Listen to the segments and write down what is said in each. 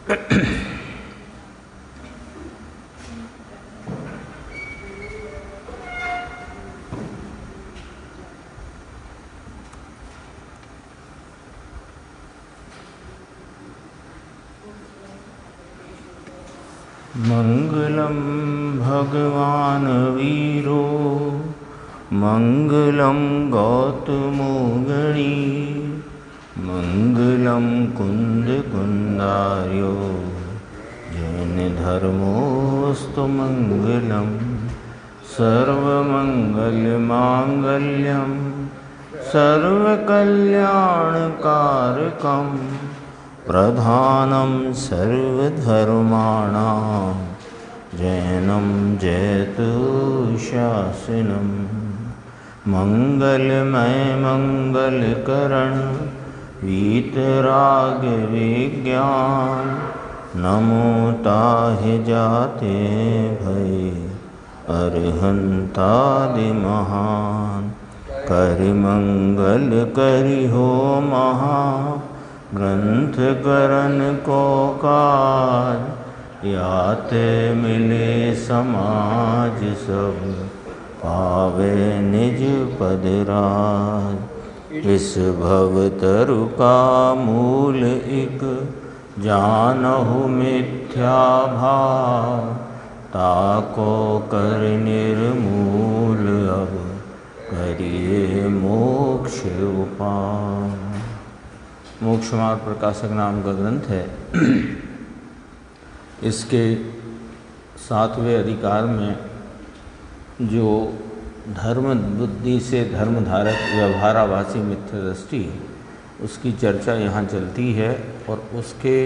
मंगलम भगवान वीरो मंगलम गौतमो गणी मंगलम कुंद कुंदार्यो जैन धर्मोस्तु मंगलम सर्वमंगल मांगल्यम सर्वकल्याणकारकम प्रधानम सर्वधर्माणां जैनम जयतु शासनम मंगलमय मंगलकरण वीतराग विज्ञान नमो ताहि जाते भय अरहंतादि महान करि मंगल करि हो महा ग्रंथ करन को काज याते मिले समाज सब पावे निज पद राज। इस भवतरु का मूल एक जानहु मिथ्या भाव ताको कर निर्मूल अब करिए मोक्ष उपाय। मोक्ष मार्ग प्रकाशक नाम का ग्रंथ है। इसके 7वें अधिकार में जो धर्म बुद्धि से धर्मधारक व्यवहाराभासी मिथ्या दृष्टि उसकी चर्चा यहाँ चलती है और उसके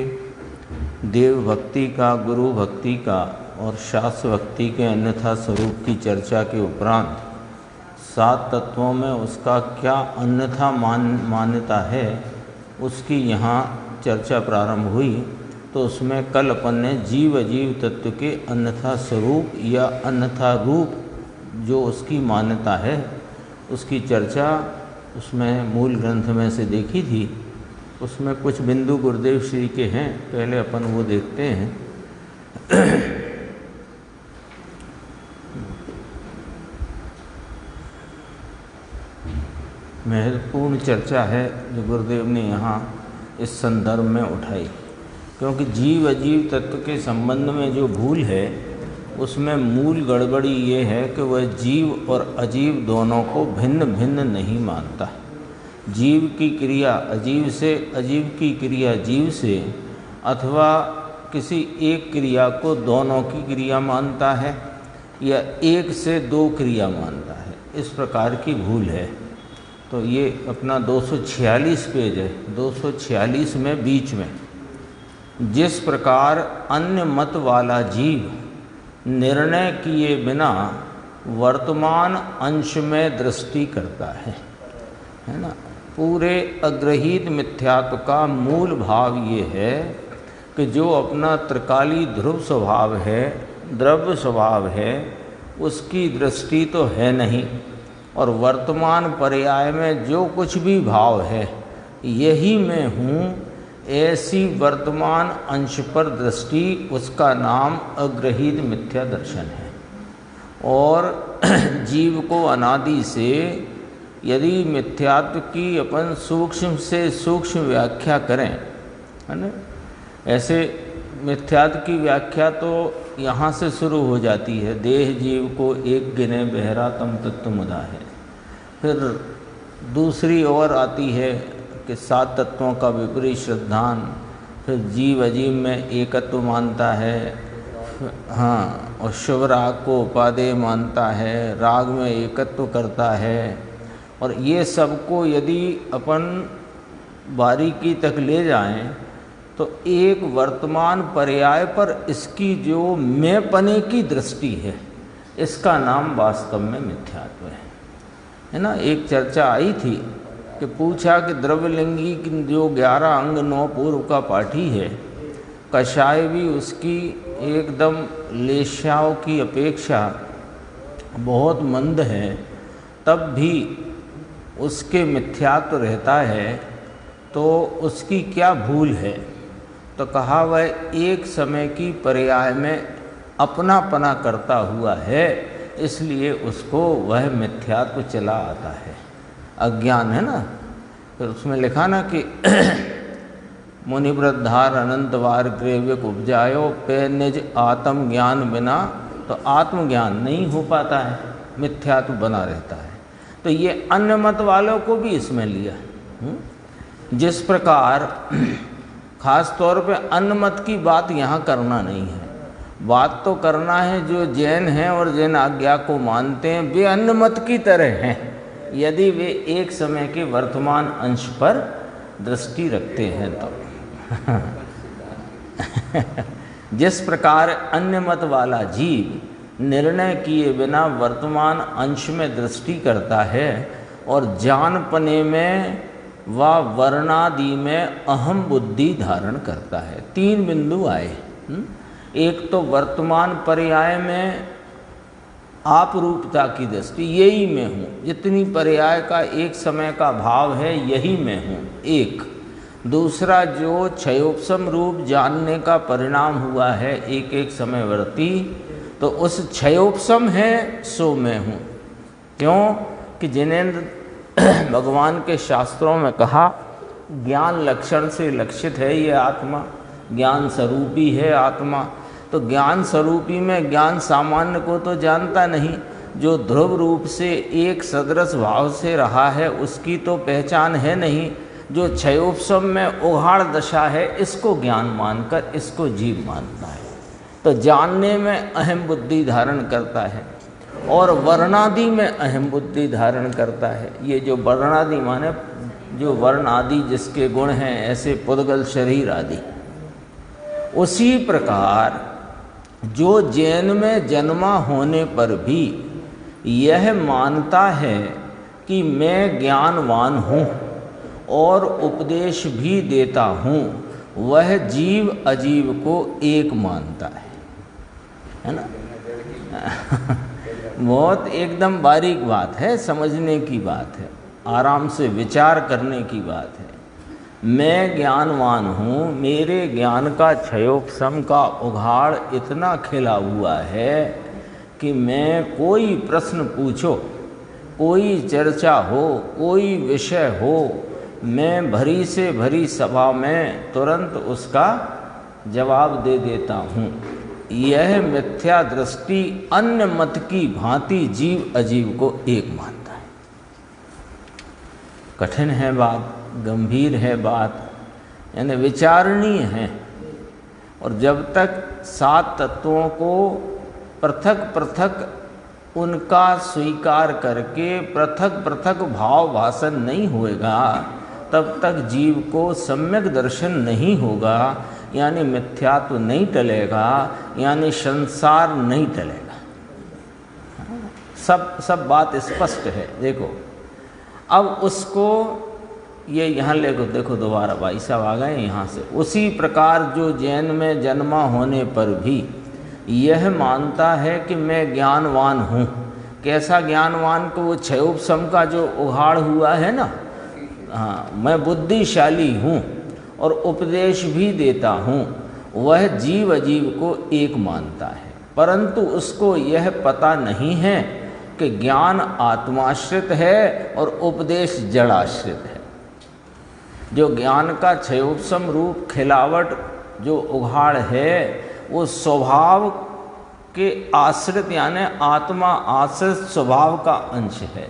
देव भक्ति का, गुरु भक्ति का और शास्त्र भक्ति के अन्यथा स्वरूप की चर्चा के उपरांत 7 तत्वों में उसका क्या अन्यथा मान्यता है उसकी यहाँ चर्चा प्रारंभ हुई। तो उसमें कल अपन ने जीव अजीव तत्व के अन्यथा स्वरूप या अन्यथा रूप जो उसकी मान्यता है उसकी चर्चा उसमें मूल ग्रंथ में से देखी थी। उसमें कुछ बिंदु गुरुदेव श्री के हैं, पहले अपन वो देखते हैं। महत्वपूर्ण चर्चा है जो गुरुदेव ने यहाँ इस संदर्भ में उठाई, क्योंकि जीव अजीव तत्व के संबंध में जो भूल है उसमें मूल गड़बड़ी ये है कि वह जीव और अजीव दोनों को भिन्न भिन्न नहीं मानता। जीव की क्रिया अजीव से, अजीव की क्रिया जीव से, अथवा किसी एक क्रिया को दोनों की क्रिया मानता है या एक से 2 क्रिया मानता है। इस प्रकार की भूल है। तो ये अपना 246 पेज है। 246 में बीच में जिस प्रकार अन्य मत वाला जीव निर्णय किए बिना वर्तमान अंश में दृष्टि करता है ना। पूरे अग्रहीत मिथ्यात्व का मूल भाव ये है कि जो अपना त्रिकाली ध्रुव स्वभाव है, द्रव्य स्वभाव है, उसकी दृष्टि तो है नहीं, और वर्तमान पर्याय में जो कुछ भी भाव है यही मैं हूँ, ऐसी वर्तमान अंश पर दृष्टि, उसका नाम अग्रहीत मिथ्या दर्शन है। और जीव को अनादि से यदि मिथ्यात्व की अपन सूक्ष्म से सूक्ष्म व्याख्या करें, है ना, ऐसे मिथ्यात्व की व्याख्या तो यहाँ से शुरू हो जाती है। देह जीव को एक गिने बहरा तम तत्व मुदा है। फिर दूसरी ओर आती है कि 7 तत्वों का विपरीत श्रद्धान। फिर जीव अजीव में एकत्व मानता है, हाँ, और शुभ राग को उपादेय मानता है, राग में एकत्व करता है। और ये सबको यदि अपन बारीकी तक ले जाएं तो एक वर्तमान पर्याय पर इसकी जो मैंपने की दृष्टि है, इसका नाम वास्तव में मिथ्यात्व है ना। एक चर्चा आई थी कि पूछा कि द्रव्यलिंगी की जो 11 अंग 9 पूर्व का पाठी है, कषाय भी उसकी एकदम लेश्याओं की अपेक्षा बहुत मंद है, तब भी उसके मिथ्यात्व रहता है, तो उसकी क्या भूल है। तो कहा वह एक समय की पर्याय में अपनापना करता हुआ है, इसलिए उसको वह मिथ्यात्व चला आता है। अज्ञान है ना, फिर उसमें लिखा ना कि मुनिव्रतधार अनंतवार ग्रेव्यक उपजायो पे निज आत्मज्ञान बिना, तो आत्मज्ञान नहीं हो पाता है, मिथ्यात्व बना रहता है। तो ये अन्य मत वालों को भी इसमें लिया। जिस प्रकार खास तौर पे अन्य मत की बात यहाँ करना नहीं है, बात तो करना है जो जैन हैं और जैन आज्ञा को मानते हैं, वे अन्य मत की तरह हैं यदि वे एक समय के वर्तमान अंश पर दृष्टि रखते हैं तो। जिस प्रकार अन्य मत वाला जीव निर्णय किए बिना वर्तमान अंश में दृष्टि करता है और जानपने में व वर्णादि में अहम बुद्धि धारण करता है। तीन बिंदु आए। एक तो वर्तमान पर्याय में आप रूपता की दृष्टि, यही मैं हूँ, जितनी पर्याय का एक समय का भाव है यही मैं हूँ, एक। दूसरा जो क्षयोपशम रूप जानने का परिणाम हुआ है एक एक समयवर्ती, तो उस क्षयोपशम है सो मैं हूँ। क्यों कि जिनेंद्र भगवान के शास्त्रों में कहा ज्ञान लक्षण से लक्षित है ये आत्मा, ज्ञान स्वरूपी है आत्मा। तो ज्ञान स्वरूपी में ज्ञान सामान्य को तो जानता नहीं, जो ध्रुव रूप से एक सदृश भाव से रहा है उसकी तो पहचान है नहीं। जो क्षयोपशम में उघाड़ दशा है इसको ज्ञान मानकर इसको जीव मानता है, तो जानने में अहम बुद्धि धारण करता है और वर्णादि में अहम बुद्धि धारण करता है। ये जो वर्णादि माने जो वर्ण आदि जिसके गुण हैं, ऐसे पुद्गल शरीर आदि। उसी प्रकार जो जैन में जन्मा होने पर भी यह मानता है कि मैं ज्ञानवान हूँ और उपदेश भी देता हूँ, वह जीव अजीव को एक मानता है ना। बहुत एकदम बारीक बात है, समझने की बात है, आराम से विचार करने की बात है। मैं ज्ञानवान हूँ, मेरे ज्ञान का क्षयोपशम का उघाड़ इतना खिला हुआ है कि मैं कोई प्रश्न पूछो, कोई चर्चा हो, कोई विषय हो, मैं भरी से भरी सभा में तुरंत उसका जवाब दे देता हूँ। यह मिथ्या दृष्टि अन्य मत की भांति जीव अजीव को एक मानता है। कठिन है बात, गंभीर है बात, यानी विचारणीय है। और जब तक सात तत्वों को पृथक पृथक उनका स्वीकार करके पृथक पृथक भाव भाषण नहीं होएगा, तब तक जीव को सम्यक दर्शन नहीं होगा, यानी मिथ्यात्व नहीं टलेगा, यानी संसार नहीं टलेगा। सब बात स्पष्ट है। देखो अब उसको ये यहाँ देखो दोबारा भाई साहब आ गए यहाँ से। उसी प्रकार जो जैन में जन्मा होने पर भी यह मानता है कि मैं ज्ञानवान हूँ। कैसा ज्ञानवान को वो क्षयोपशम का जो उघाड़ हुआ है ना, हाँ, मैं बुद्धिशाली हूँ और उपदेश भी देता हूँ, वह जीव अजीव को एक मानता है। परंतु उसको यह पता नहीं है कि ज्ञान आत्माश्रित है और उपदेश जड़ाश्रित है। जो ज्ञान का क्षयोपशम रूप खिलावट जो उघाड़ है वो स्वभाव के आश्रित यानी आत्मा आश्रित स्वभाव का अंश है,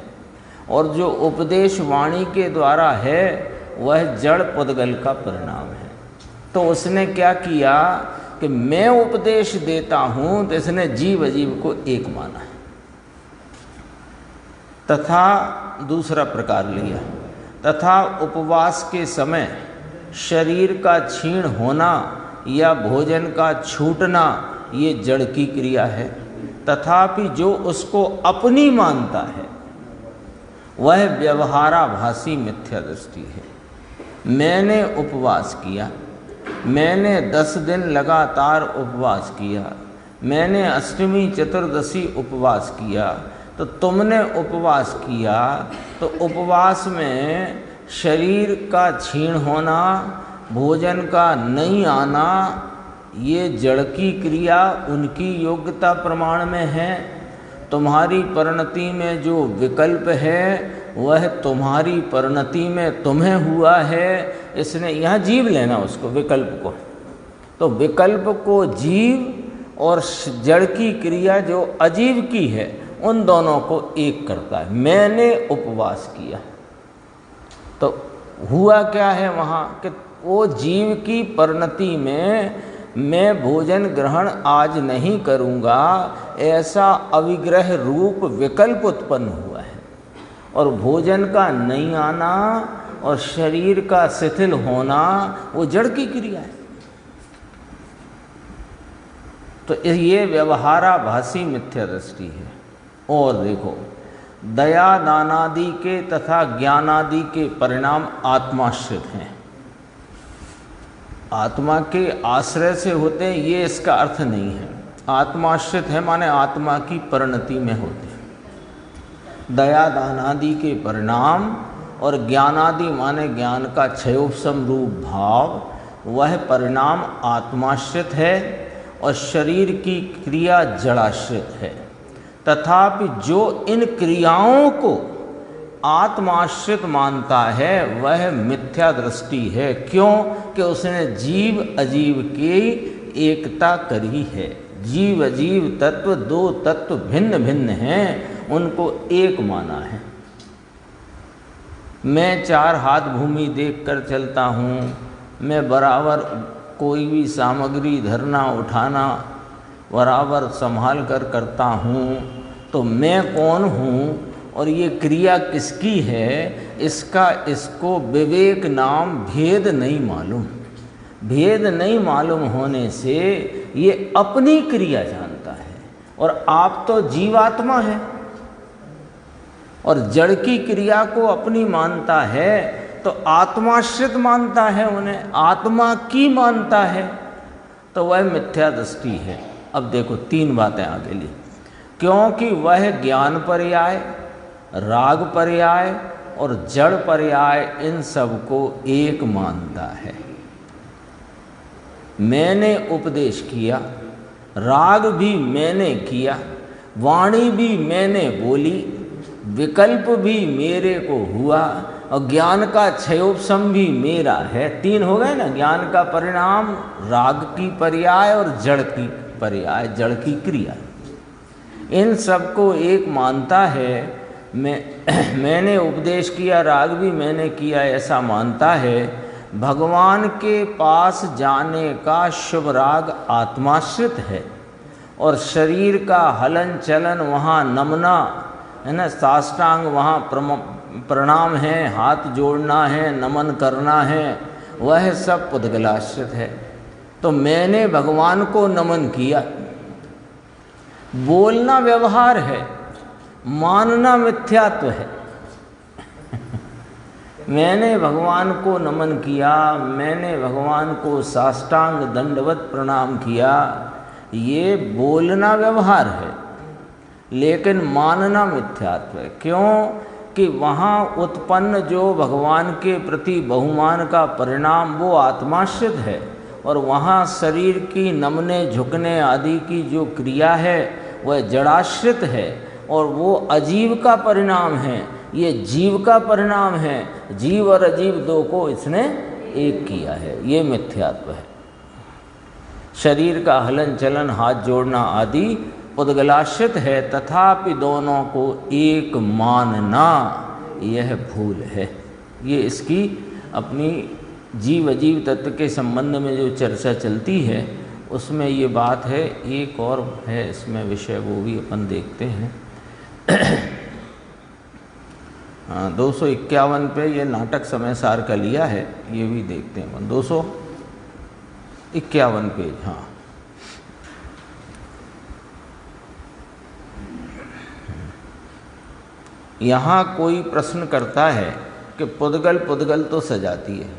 और जो उपदेश वाणी के द्वारा है वह जड़ पुद्गल का परिणाम है। तो उसने क्या किया कि मैं उपदेश देता हूँ, तो इसने जीव अजीव को एक माना है। तथा दूसरा प्रकार लिया, तथा उपवास के समय शरीर का क्षीण होना या भोजन का छूटना ये जड़ की क्रिया है। तथापि जो उसको अपनी मानता है वह व्यवहाराभासी मिथ्या दृष्टि है। मैंने उपवास किया, मैंने 10 दिन लगातार उपवास किया, मैंने अष्टमी चतुर्दशी उपवास किया, तो तुमने उपवास किया, तो उपवास में शरीर का क्षीण होना भोजन का नहीं आना ये जड़ की क्रिया उनकी योग्यता प्रमाण में है। तुम्हारी परिणति में जो विकल्प है वह तुम्हारी परिणति में तुम्हें हुआ है। इसने यहाँ जीव लेना उसको, विकल्प को, तो विकल्प को जीव और जड़ की क्रिया जो अजीव की है उन दोनों को एक करता है। मैंने उपवास किया तो हुआ क्या है वहाँ कि वो जीव की परिणति में मैं भोजन ग्रहण आज नहीं करूँगा, ऐसा अविग्रह रूप विकल्प उत्पन्न हुआ है। और भोजन का नहीं आना और शरीर का शिथिल होना वो जड़ की क्रिया है। तो ये व्यवहाराभासी मिथ्या दृष्टि है। और देखो, दया दानादि के तथा ज्ञानादि के परिणाम आत्माश्रित हैं, आत्मा के आश्रय से होते हैं, ये इसका अर्थ नहीं है। आत्माश्रित है माने आत्मा की परिणति में होते हैं। दया दानादि के परिणाम और ज्ञानादि माने ज्ञान का क्षयोपशम रूप भाव, वह परिणाम आत्माश्रित है और शरीर की क्रिया जड़ाश्रित है। तथापि जो इन क्रियाओं को आत्माश्रित मानता है वह मिथ्या दृष्टि है। क्यों? कि उसने जीव अजीव की एकता करी है। जीव अजीव तत्व दो तत्व भिन्न भिन्न हैं, उनको एक माना है। मैं चार हाथ भूमि देखकर चलता हूँ, मैं बराबर कोई भी सामग्री धरना उठाना बराबर संभाल कर करता हूँ, तो मैं कौन हूँ और ये क्रिया किसकी है, इसको विवेक नाम भेद नहीं मालूम। भेद नहीं मालूम होने से ये अपनी क्रिया जानता है। और आप तो जीवात्मा है और जड़ की क्रिया को अपनी मानता है, तो आत्माश्रित मानता है, उन्हें आत्मा की मानता है, तो वह मिथ्या दृष्टि है। अब देखो तीन बातें आगे ली। क्योंकि वह ज्ञान पर्याय, राग पर्याय और जड़ पर्याय इन सबको एक मानता है। मैंने उपदेश किया, राग भी मैंने किया, वाणी भी मैंने बोली, विकल्प भी मेरे को हुआ और ज्ञान का क्षयोपशम भी मेरा है। तीन हो गए ना, ज्ञान का परिणाम, राग की पर्याय और जड़ की पर्याय, जड़ की क्रिया। इन सबको एक मानता है। मैंने उपदेश किया, राग भी मैंने किया, ऐसा मानता है। भगवान के पास जाने का शुभ राग आत्माश्रित है और शरीर का हलन चलन, वहाँ नमना है ना, साष्टांग वहाँ प्रणाम है, हाथ जोड़ना है, नमन करना है, वह सब पुद्गलाश्रित है। तो मैंने भगवान को नमन किया। बोलना व्यवहार है, मानना मिथ्यात्व है। मैंने भगवान को नमन किया, मैंने भगवान को साष्टांग दंडवत प्रणाम किया, ये बोलना व्यवहार है, लेकिन मानना मिथ्यात्व है। क्यों? कि वहाँ उत्पन्न जो भगवान के प्रति बहुमान का परिणाम वो आत्माश्रित है और वहाँ शरीर की नमने झुकने आदि की जो क्रिया है वह जड़ाश्रित है और वो अजीव का परिणाम है, ये जीव का परिणाम है। जीव और अजीव दो को इसने एक किया है, ये मिथ्यात्व है। शरीर का हलन चलन, हाथ जोड़ना आदि पुद्गलाश्रित है, तथापि दोनों को एक मानना यह भूल है। ये इसकी अपनी जीव अजीव तत्व के संबंध में जो चर्चा चलती है उसमें ये बात है। एक और है इसमें विषय, वो भी अपन देखते हैं। 251 पे ये नाटक समय सार का लिया है, ये भी देखते हैं। 251 पेज। हाँ, यहाँ कोई प्रश्न करता है कि पुद्गल पुद्गल तो सजाती है।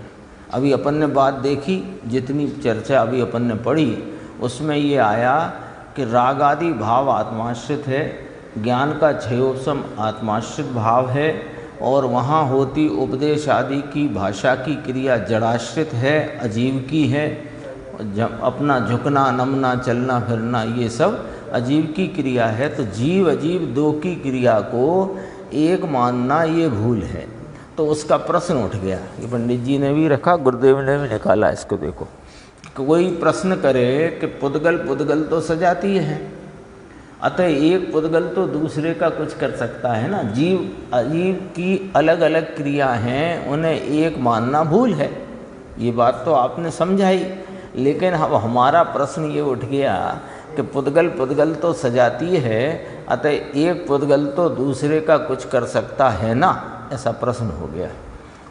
अभी अपन ने बात देखी, जितनी चर्चा अभी अपन ने पढ़ी उसमें ये आया कि राग आदि भाव आत्माश्रित है, ज्ञान का क्षयोपशम आत्माश्रित भाव है और वहाँ होती उपदेश आदि की भाषा की क्रिया जड़ाश्रित है, अजीव की है। अपना झुकना, नमना, चलना फिरना ये सब अजीव की क्रिया है। तो जीव अजीव दो की क्रिया को एक मानना ये भूल है। तो उसका प्रश्न उठ गया। ये पंडित जी ने भी रखा, गुरुदेव ने भी निकाला इसको। देखो, कोई प्रश्न करे कि पुद्गल पुद्गल तो सजाती है, अतः एक पुद्गल तो दूसरे का कुछ कर सकता है ना। जीव अजीव की अलग अलग क्रिया हैं, उन्हें एक मानना भूल है। ये बात तो आपने समझाई, लेकिन अब हमारा प्रश्न ये उठ गया कि पुद्गल पुद्गल तो सजाती है, अतः एक पुद्गल तो दूसरे का कुछ कर सकता है ना, ऐसा प्रश्न हो गया।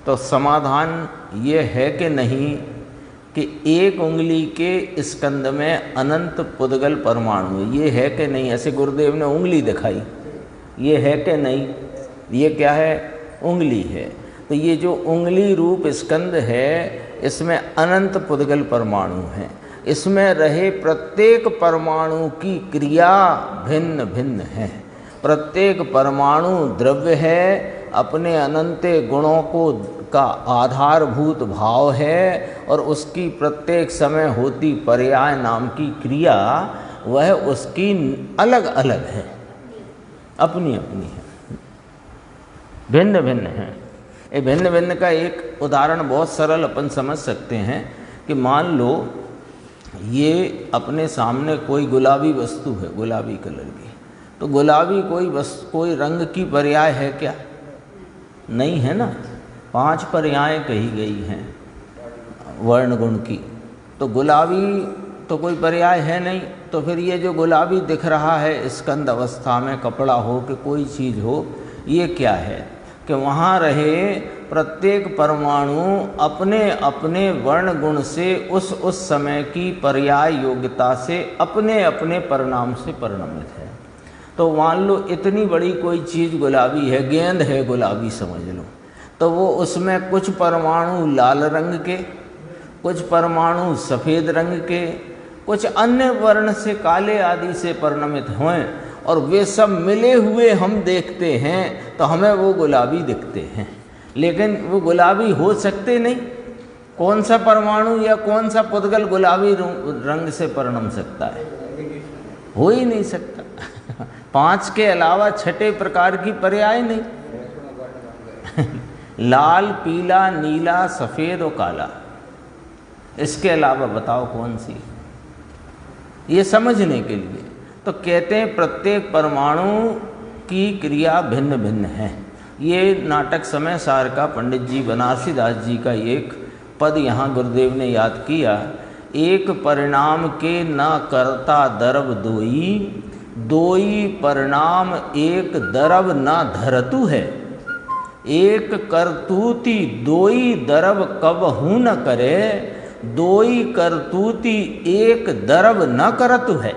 तो समाधान ये है कि नहीं कि एक उंगली के स्कंद में अनंत पुद्गल परमाणु, ये है कि नहीं। ऐसे गुरुदेव ने उंगली दिखाई, ये है कि नहीं। ये क्या है? उंगली है। तो ये जो उंगली रूप स्कंद है, इसमें अनंत पुद्गल परमाणु हैं। इसमें रहे प्रत्येक परमाणु की क्रिया भिन्न भिन्न है। प्रत्येक परमाणु द्रव्य है, अपने अनंत गुणों को का आधारभूत भाव है, और उसकी प्रत्येक समय होती पर्याय नाम की क्रिया वह उसकी अलग अलग है, अपनी अपनी है, भिन्न भिन्न है। ये भिन्न भिन्न का एक उदाहरण बहुत सरल अपन समझ सकते हैं कि मान लो ये अपने सामने कोई गुलाबी वस्तु है, गुलाबी कलर की। तो गुलाबी कोई रंग की पर्याय है क्या? नहीं है ना। 5 पर्याय कही गई हैं वर्ण गुण की, तो गुलाबी तो कोई पर्याय है नहीं। तो फिर ये जो गुलाबी दिख रहा है स्कंद अवस्था में, कपड़ा हो कि कोई चीज़ हो, ये क्या है कि वहाँ रहे प्रत्येक परमाणु अपने अपने वर्ण गुण से उस समय की पर्याय योग्यता से अपने अपने परिणाम से परिणमित है। तो मान लो इतनी बड़ी कोई चीज़ गुलाबी है, गेंद है गुलाबी समझ लो, तो वो उसमें कुछ परमाणु लाल रंग के, कुछ परमाणु सफ़ेद रंग के, कुछ अन्य वर्ण से काले आदि से परिणमित हों, और वे सब मिले हुए हम देखते हैं तो हमें वो गुलाबी दिखते हैं। लेकिन वो गुलाबी हो सकते नहीं। कौन सा परमाणु या कौन सा पुद्गल गुलाबी रंग से परिणम सकता है? हो ही नहीं सकता। 5 के अलावा छठे प्रकार की पर्याय नहीं। लाल, पीला, नीला, सफ़ेद और काला, इसके अलावा बताओ कौन सी? ये समझने के लिए तो कहते हैं प्रत्येक परमाणु की क्रिया भिन्न भिन्न है। ये नाटक समय सार का पंडित जी बनारसी दास जी का एक पद यहाँ गुरुदेव ने याद किया। एक परिणाम के न करता दरब दोई, दोई परिणाम एक दरब न धरतु है। एक करतूती दोई दरब कबहू न करे, दोई करतूती एक दरब न करतु है।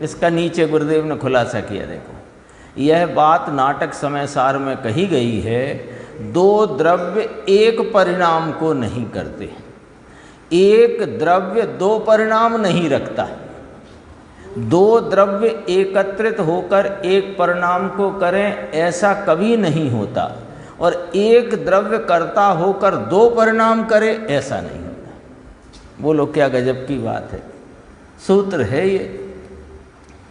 इसका नीचे गुरुदेव ने खुलासा किया। देखो, यह बात नाटक समय सार में कही गई है। 2 द्रव्य एक परिणाम को नहीं करते, एक द्रव्य 2 परिणाम नहीं रखता। 2 द्रव्य एकत्रित होकर एक परिणाम को करें ऐसा कभी नहीं होता, और एक द्रव्य कर्ता होकर 2 परिणाम करे ऐसा नहीं होता। बोलो क्या गजब की बात है। सूत्र है ये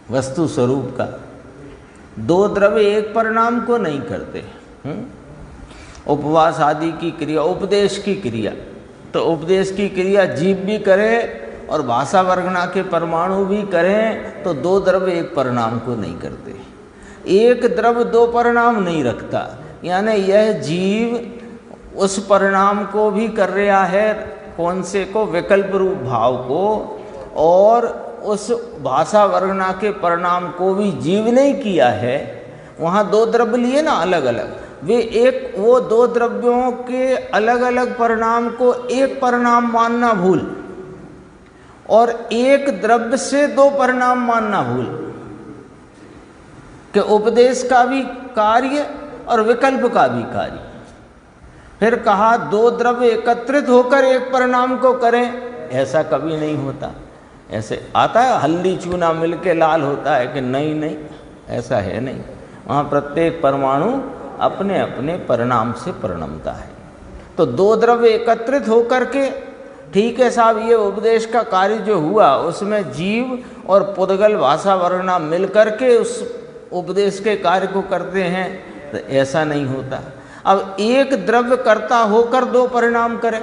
वस्तु स्वरूप का। 2 द्रव्य एक परिणाम को नहीं करते। उपवास आदि की क्रिया, उपदेश की क्रिया, तो उपदेश की क्रिया जीव भी करे और भाषा वर्गना के परमाणु भी करें, तो 2 द्रव्य एक परिणाम को नहीं करते। एक द्रव्य 2 परिणाम नहीं रखता, यानी यह जीव उस परिणाम को भी कर रहा है, कौन से को? विकल्प रूप भाव को, और उस भाषा वर्गना के परिणाम को भी जीव ने किया है। वहाँ 2 द्रव्य लिए ना अलग अलग, वे एक वो 2 द्रव्यों के अलग अलग परिणाम को एक परिणाम मानना भूल, और एक द्रव्य से 2 परिणाम मानना भूल, कि उपदेश का भी कार्य और विकल्प का भी कार्य। फिर कहा 2 द्रव्य एकत्रित होकर एक परिणाम को करें, ऐसा कभी नहीं होता। ऐसे आता है हल्दी चूना मिलके लाल होता है कि नहीं? नहीं, ऐसा है नहीं। वहाँ प्रत्येक परमाणु अपने अपने परिणाम से परिणमता है। तो दो द्रव्य एकत्रित होकर के, ठीक है साहब, ये उपदेश का कार्य जो हुआ उसमें जीव और पुद्गल भाषा वर्णा मिल करके उस उपदेश के कार्य को करते हैं, तो ऐसा नहीं होता। अब एक द्रव्य कर्ता होकर दो परिणाम करे,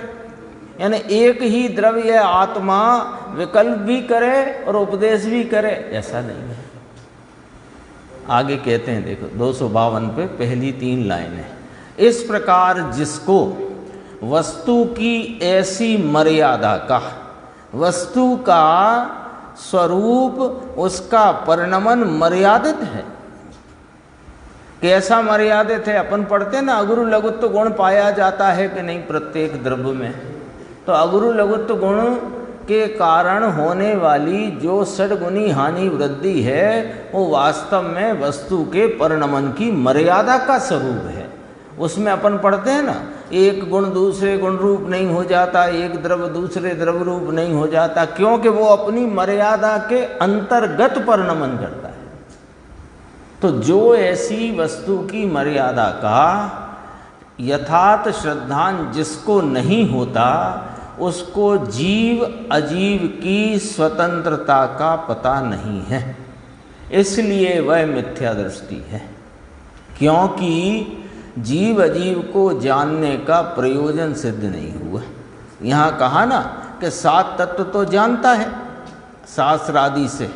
यानी एक ही द्रव्य आत्मा विकल्प भी करे और उपदेश भी करे, ऐसा नहीं है। आगे कहते हैं, देखो 252 पे पहली 3 लाइनें। इस प्रकार जिसको वस्तु की ऐसी मर्यादा का, वस्तु का स्वरूप उसका परिणमन मर्यादित है। कैसा मर्यादित है? अपन पढ़ते हैं ना, अगुरु लघुत्व गुण पाया जाता है कि नहीं प्रत्येक द्रव्य में। तो अगुरु लघुत्व गुण के कारण होने वाली जो षड्गुणी हानि वृद्धि है वो वास्तव में वस्तु के परिणमन की मर्यादा का स्वरूप है। उसमें अपन पढ़ते हैं ना, एक गुण दूसरे गुण रूप नहीं हो जाता, एक द्रव्य दूसरे द्रव्य रूप नहीं हो जाता, क्योंकि वो अपनी मर्यादा के अंतर्गत परिणमन करता है। तो जो ऐसी वस्तु की मर्यादा का यथार्थ श्रद्धान जिसको नहीं होता, उसको जीव अजीव की स्वतंत्रता का पता नहीं है, इसलिए वह मिथ्या दृष्टि है। क्योंकि जीव अजीव को जानने का प्रयोजन सिद्ध नहीं हुआ। यहाँ कहा ना कि 7 तत्व तो जानता है शास्त्र आदि से,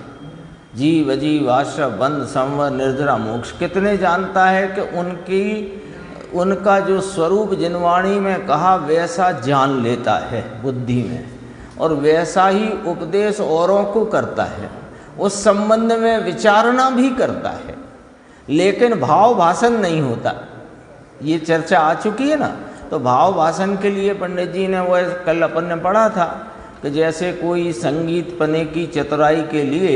जीव अजीव आश्रव बंध संवर निर्जरा मोक्ष, कितने जानता है कि उनका जो स्वरूप जिनवाणी में कहा वैसा जान लेता है बुद्धि में, और वैसा ही उपदेश औरों को करता है, उस संबंध में विचारणा भी करता है, लेकिन भाव भाषण नहीं होता। ये चर्चा आ चुकी है ना। तो भाव भाषण के लिए पंडित जी ने, वो कल अपन ने पढ़ा था कि जैसे कोई संगीत पने की चतुराई के लिए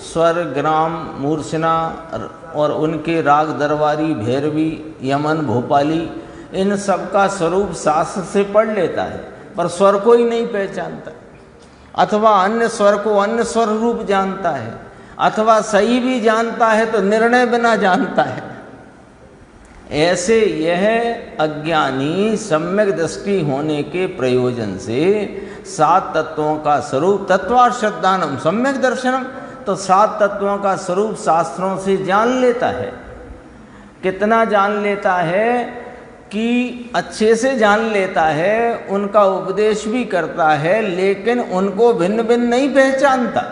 स्वर ग्राम मूर्छना और उनके राग दरबारी भैरवी यमन भोपाली इन सब का स्वरूप शास्त्र से पढ़ लेता है, पर स्वर को ही नहीं पहचानता, अथवा अन्य स्वर को अन्य स्वर रूप जानता है, अथवा सही भी जानता है तो निर्णय बिना जानता है। ऐसे यह अज्ञानी सम्यक दृष्टि होने के प्रयोजन से 7 तत्वों का स्वरूप तत्वार्थ श्रद्धानम सम्यक दर्शनम, तो 7 तत्वों का स्वरूप शास्त्रों से जान लेता है। कितना जान लेता है कि अच्छे से जान लेता है, उनका उपदेश भी करता है, लेकिन उनको भिन्न भिन्न नहीं पहचानता,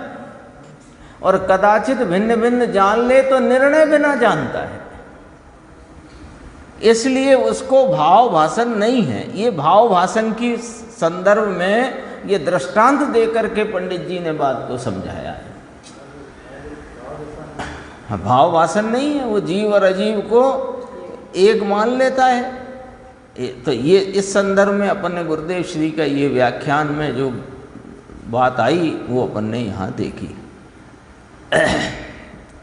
और कदाचित भिन्न भिन्न जान ले तो निर्णय बिना जानता है। इसलिए उसको भाव भाषण नहीं है। ये भाव भाषण की संदर्भ में ये दृष्टांत देकर के पंडित जी ने बात को समझाया है। भाव भाषण नहीं है, वो जीव और अजीव को एक मान लेता है। तो ये इस संदर्भ में अपन ने गुरुदेव श्री का ये व्याख्यान में जो बात आई वो अपन ने यहाँ देखी।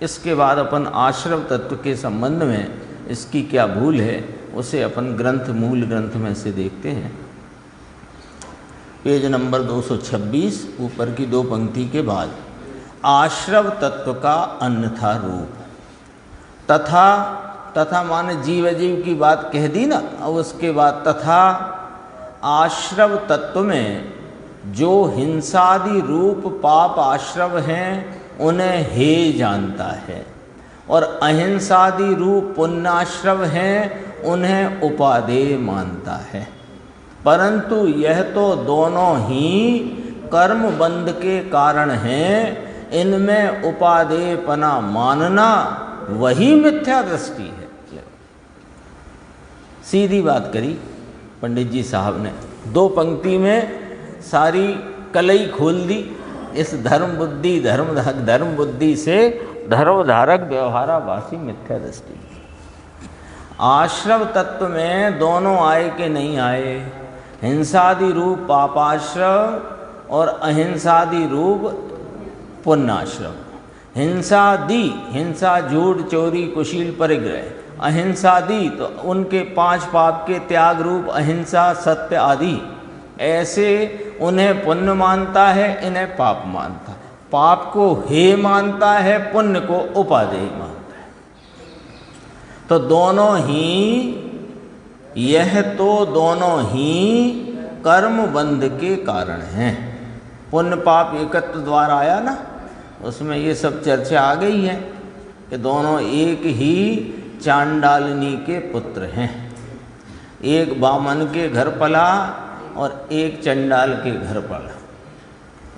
इसके बाद अपन आश्रव तत्व के संबंध में इसकी क्या भूल है उसे अपन ग्रंथ मूल ग्रंथ में से देखते हैं। पेज नंबर 226 ऊपर की 2 पंक्ति के बाद, आश्रव तत्व का अन्यथा रूप, तथा माने जीव अजीव की बात कह दी ना, और उसके बाद तथा आश्रव तत्व में जो हिंसादि रूप पाप आश्रव हैं उन्हें हे जानता है, और अहिंसादि रूप पुण्याश्रव हैं उन्हें उपादेय मानता है। परंतु यह तो दोनों ही कर्म बंध के कारण हैं, इनमें उपादेयपना मानना वही मिथ्या दृष्टि है। सीधी बात करी पंडित जी साहब ने, 2 पंक्ति में सारी कलई खोल दी। इस धर्म बुद्धि से धर्मधारक व्यवहाराभासी मिथ्या दृष्टि। आश्रव तत्व में दोनों आए कि नहीं आए, हिंसादि रूप पापाश्रव और अहिंसादि रूप पुण्याश्रव। हिंसा झूठ चोरी कुशील परिग्रह, अहिंसादि तो उनके 5 पाप के त्याग रूप अहिंसा सत्य आदि, ऐसे उन्हें पुण्य मानता है, इन्हें पाप मानता है। पाप को हे मानता है, पुण्य को उपादेय मानता है। तो दोनों ही, यह तो दोनों ही कर्म बंध के कारण हैं। पुण्य पाप एकत्व द्वारा आया ना, उसमें ये सब चर्चा आ गई है कि दोनों एक ही चांडालिनी के पुत्र हैं। एक बामन के घर पला और एक चंडाल के घर पला,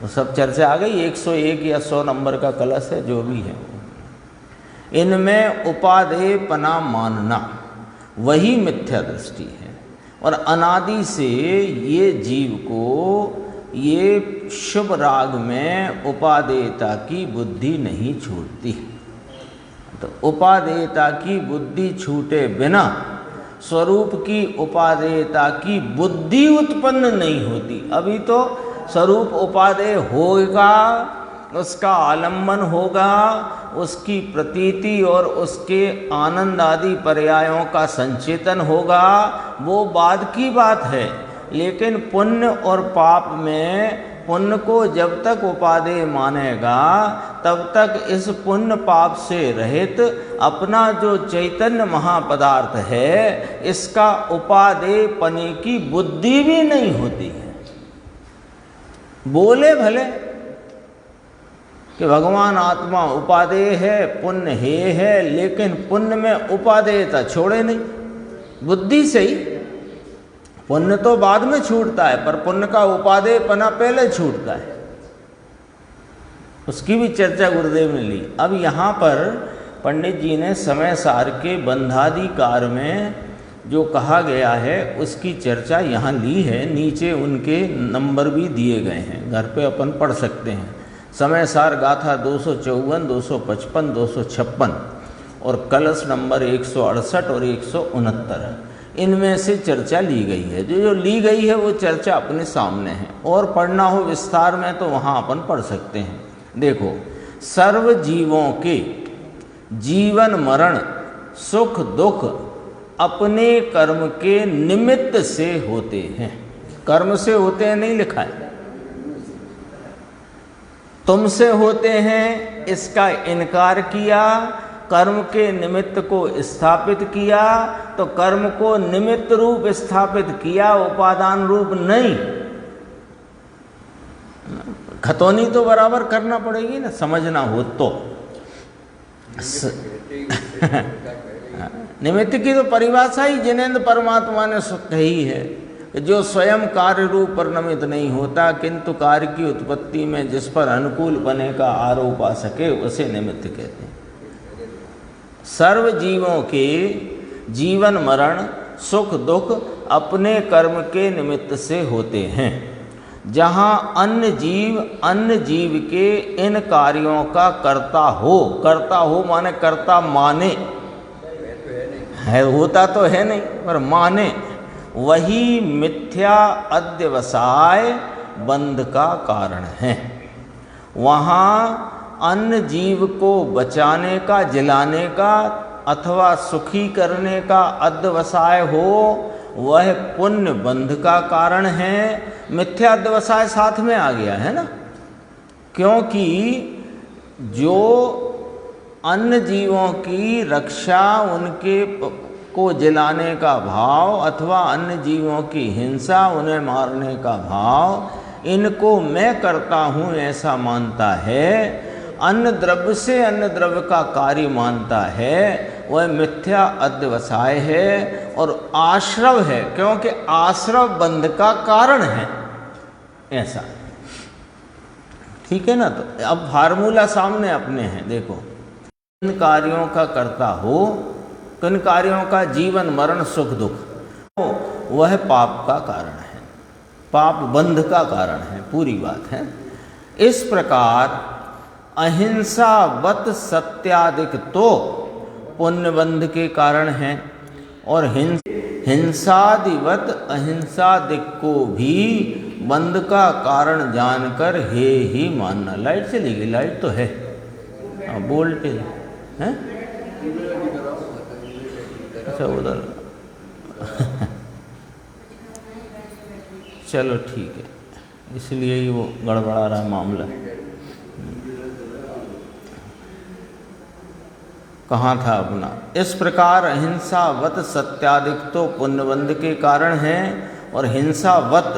वो सब चर्चा आ गई। 101 या 100 नंबर का कलश है, जो भी है। इनमें उपादेयपना मानना वही मिथ्या दृष्टि है। और अनादि से ये जीव को ये शुभ राग में उपादेयता की बुद्धि नहीं छूटती। तो उपादेयता की बुद्धि छूटे बिना स्वरूप की उपादेयता की बुद्धि उत्पन्न नहीं होती। अभी तो स्वरूप उपादेय होगा, उसका आलम्बन होगा, उसकी प्रतीति और उसके आनंद आदि पर्यायों का संचेतन होगा, वो बाद की बात है। लेकिन पुण्य और पाप में पुण्य को जब तक उपादेय मानेगा तब तक इस पुण्य पाप से रहित अपना जो चैतन्य महापदार्थ है, इसका उपादेय पने की बुद्धि भी नहीं होती है। बोले भले कि भगवान आत्मा उपादेय है, पुण्य है, लेकिन पुण्य में उपादेयता छोड़े नहीं, बुद्धि से ही। पुण्य तो बाद में छूटता है, पर पुण्य का उपादेयपना पहले छूटता है। उसकी भी चर्चा गुरुदेव ने ली। अब यहाँ पर पंडित जी ने समय सार के बंधाधिकार में जो कहा गया है उसकी चर्चा यहाँ ली है। नीचे उनके नंबर भी दिए गए हैं, घर पे अपन पढ़ सकते हैं। समय सार गाथा 254, 255, 256 और कलश नंबर 168 और 169, इनमें से चर्चा ली गई है। जो ली गई है वो चर्चा अपने सामने है, और पढ़ना हो विस्तार में तो वहाँ अपन पढ़ सकते हैं। देखो, सर्व जीवों के जीवन मरण सुख दुख अपने कर्म के निमित्त से होते हैं। कर्म से होते हैं नहीं लिखा है, तुमसे होते हैं इसका इनकार किया, कर्म के निमित्त को स्थापित किया, तो कर्म को निमित्त रूप स्थापित किया, उपादान रूप नहीं। खतौनी तो बराबर करना पड़ेगी ना, समझना हो तो। निमित्त की तो परिभाषा ही जिनेंद्र परमात्मा ने कही है, जो स्वयं कार्य रूप परिणमित नहीं होता, किंतु कार्य की उत्पत्ति में जिस पर अनुकूल बने का आरोप आ सके उसे निमित्त कहते हैं। सर्व जीवों के जीवन मरण सुख दुख अपने कर्म के निमित्त से होते हैं। जहाँ अन्य जीव के इन कार्यों का कर्ता हो माने कर्ता माने है, होता तो है नहीं पर माने, वही मिथ्या अध्यवसाय बंध का कारण है। वहाँ अन्य जीव को बचाने का, जिलाने का अथवा सुखी करने का अध्यवसाय हो, वह पुण्य बंध का कारण है। मिथ्या अध्यवसाय साथ में आ गया है ना, क्योंकि जो अन्य जीवों की रक्षा, उनके को जिलाने का भाव अथवा अन्य जीवों की हिंसा, उन्हें मारने का भाव, इनको मैं करता हूँ ऐसा मानता है, अन्न द्रव्य से अन्न द्रव्य का कार्य मानता है, वह मिथ्या अध्यवसाय है और आश्रव है, क्योंकि आश्रव बंध का कारण है। ऐसा ठीक है ना। तो अब फार्मूला सामने अपने हैं। देखो, किन कार्यों का कर्ता हो, किन कार्यों का जीवन मरण सुख दुख, वह पाप का कारण है, पाप बंध का कारण है, पूरी बात है। इस प्रकार अहिंसावत सत्यादिक तो पुण्य बंध के कारण हैं, और हिंसादिवत अहिंसादिक को भी बंध का कारण जानकर हे ही मानना। लाइट चली गई, लाइट तो है, वोल्टेज है, अच्छा उधर चलो ठीक है, इसलिए ही वो गड़बड़ा रहा मामला। कहाँ था अपना। इस प्रकार अहिंसावत सत्याधिक तो पुण्यबंध के कारण है, और हिंसावत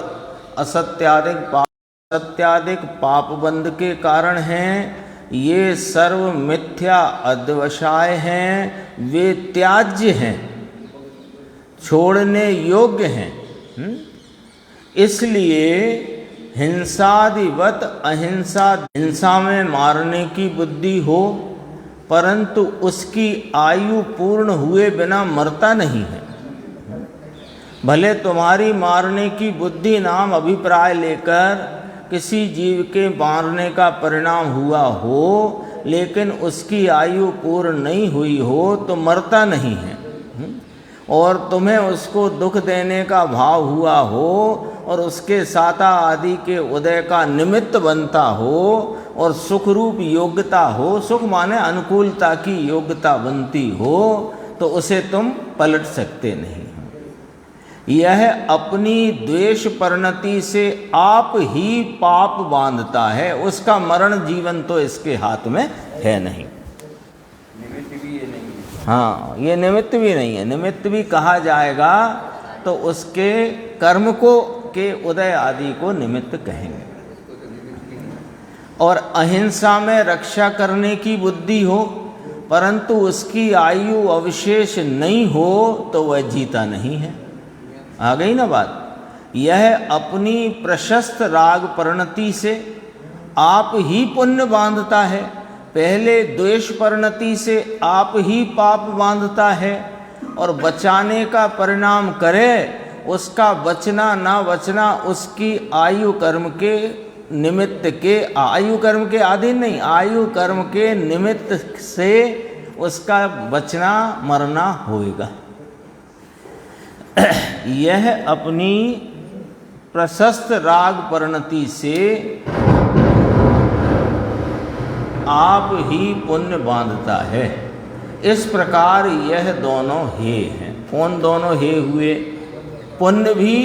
सत्याधिक पापबंध के कारण हैं। ये सर्व मिथ्या अध्यवसाय हैं, वे त्याज्य हैं, छोड़ने योग्य हैं। इसलिए हिंसादिवत हिंसा में मारने की बुद्धि हो, परंतु उसकी आयु पूर्ण हुए बिना मरता नहीं है। भले तुम्हारी मारने की बुद्धि नाम अभिप्राय लेकर किसी जीव के मारने का परिणाम हुआ हो, लेकिन उसकी आयु पूर्ण नहीं हुई हो तो मरता नहीं है। और तुम्हें उसको दुख देने का भाव हुआ हो और उसके साता आदि के उदय का निमित्त बनता हो और सुख रूप योग्यता हो, सुख माने अनुकूलता की योग्यता बनती हो, तो उसे तुम पलट सकते नहीं। यह अपनी द्वेष परिणति से आप ही पाप बांधता है, उसका मरण जीवन तो इसके हाथ में है नहीं। निमित्त भी ये नहीं है। हाँ, ये निमित्त भी नहीं है। निमित्त भी कहा जाएगा तो उसके कर्म को के उदय आदि को निमित्त कहेंगे। और अहिंसा में रक्षा करने की बुद्धि हो, परंतु उसकी आयु अवशेष नहीं हो तो वह जीता नहीं है। आ गई ना बात। यह अपनी प्रशस्त राग परिणति से आप ही पुण्य बांधता है, पहले द्वेष परिणति से आप ही पाप बांधता है, और बचाने का परिणाम करे, उसका बचना ना बचना उसकी आयु कर्म के निमित्त के, आयु कर्म के अधीन नहीं, आयु कर्म के निमित्त से उसका बचना मरना होएगा। यह अपनी प्रशस्त राग परिणति से आप ही पुण्य बांधता है। इस प्रकार यह दोनों हे हैं। कौन दोनों हे हुए? पुण्य भी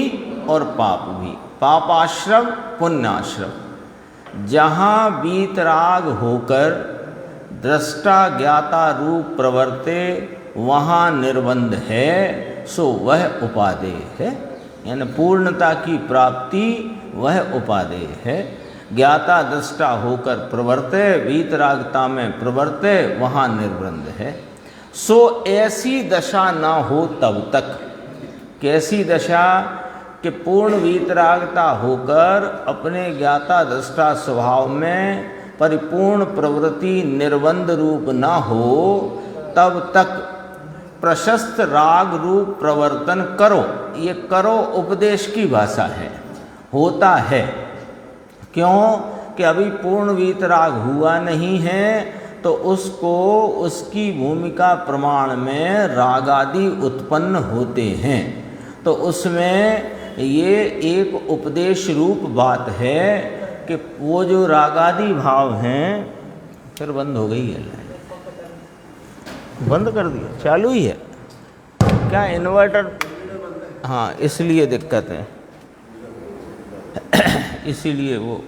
और पाप भी। पापाश्रव पुण्याश्रव। जहाँ वीतराग होकर दृष्टा ज्ञाता रूप प्रवर्ते वहाँ निर्बंध है, सो वह उपादेय है। यानी पूर्णता की प्राप्ति वह उपादेय है। ज्ञाता दृष्टा होकर प्रवर्ते, वीतरागता में प्रवर्ते, वहाँ निर्बंध है। सो ऐसी दशा ना हो तब तक। कैसी दशा? कि पूर्ण वीतरागता होकर अपने ज्ञाता दृष्टा स्वभाव में परिपूर्ण प्रवृत्ति निर्बंध रूप न हो, तब तक प्रशस्त राग रूप प्रवर्तन करो। ये करो उपदेश की भाषा है, होता है। क्यों? कि अभी पूर्ण वीतराग हुआ नहीं है, तो उसको उसकी भूमिका प्रमाण में रागादि उत्पन्न होते हैं। तो उसमें ये एक उपदेश रूप बात है कि वो जो रागादि भाव हैं, फिर बंद हो गई है, बंद कर दिया, चालू ही है क्या इन्वर्टर? हाँ, इसलिए दिक्कत है, इसीलिए वो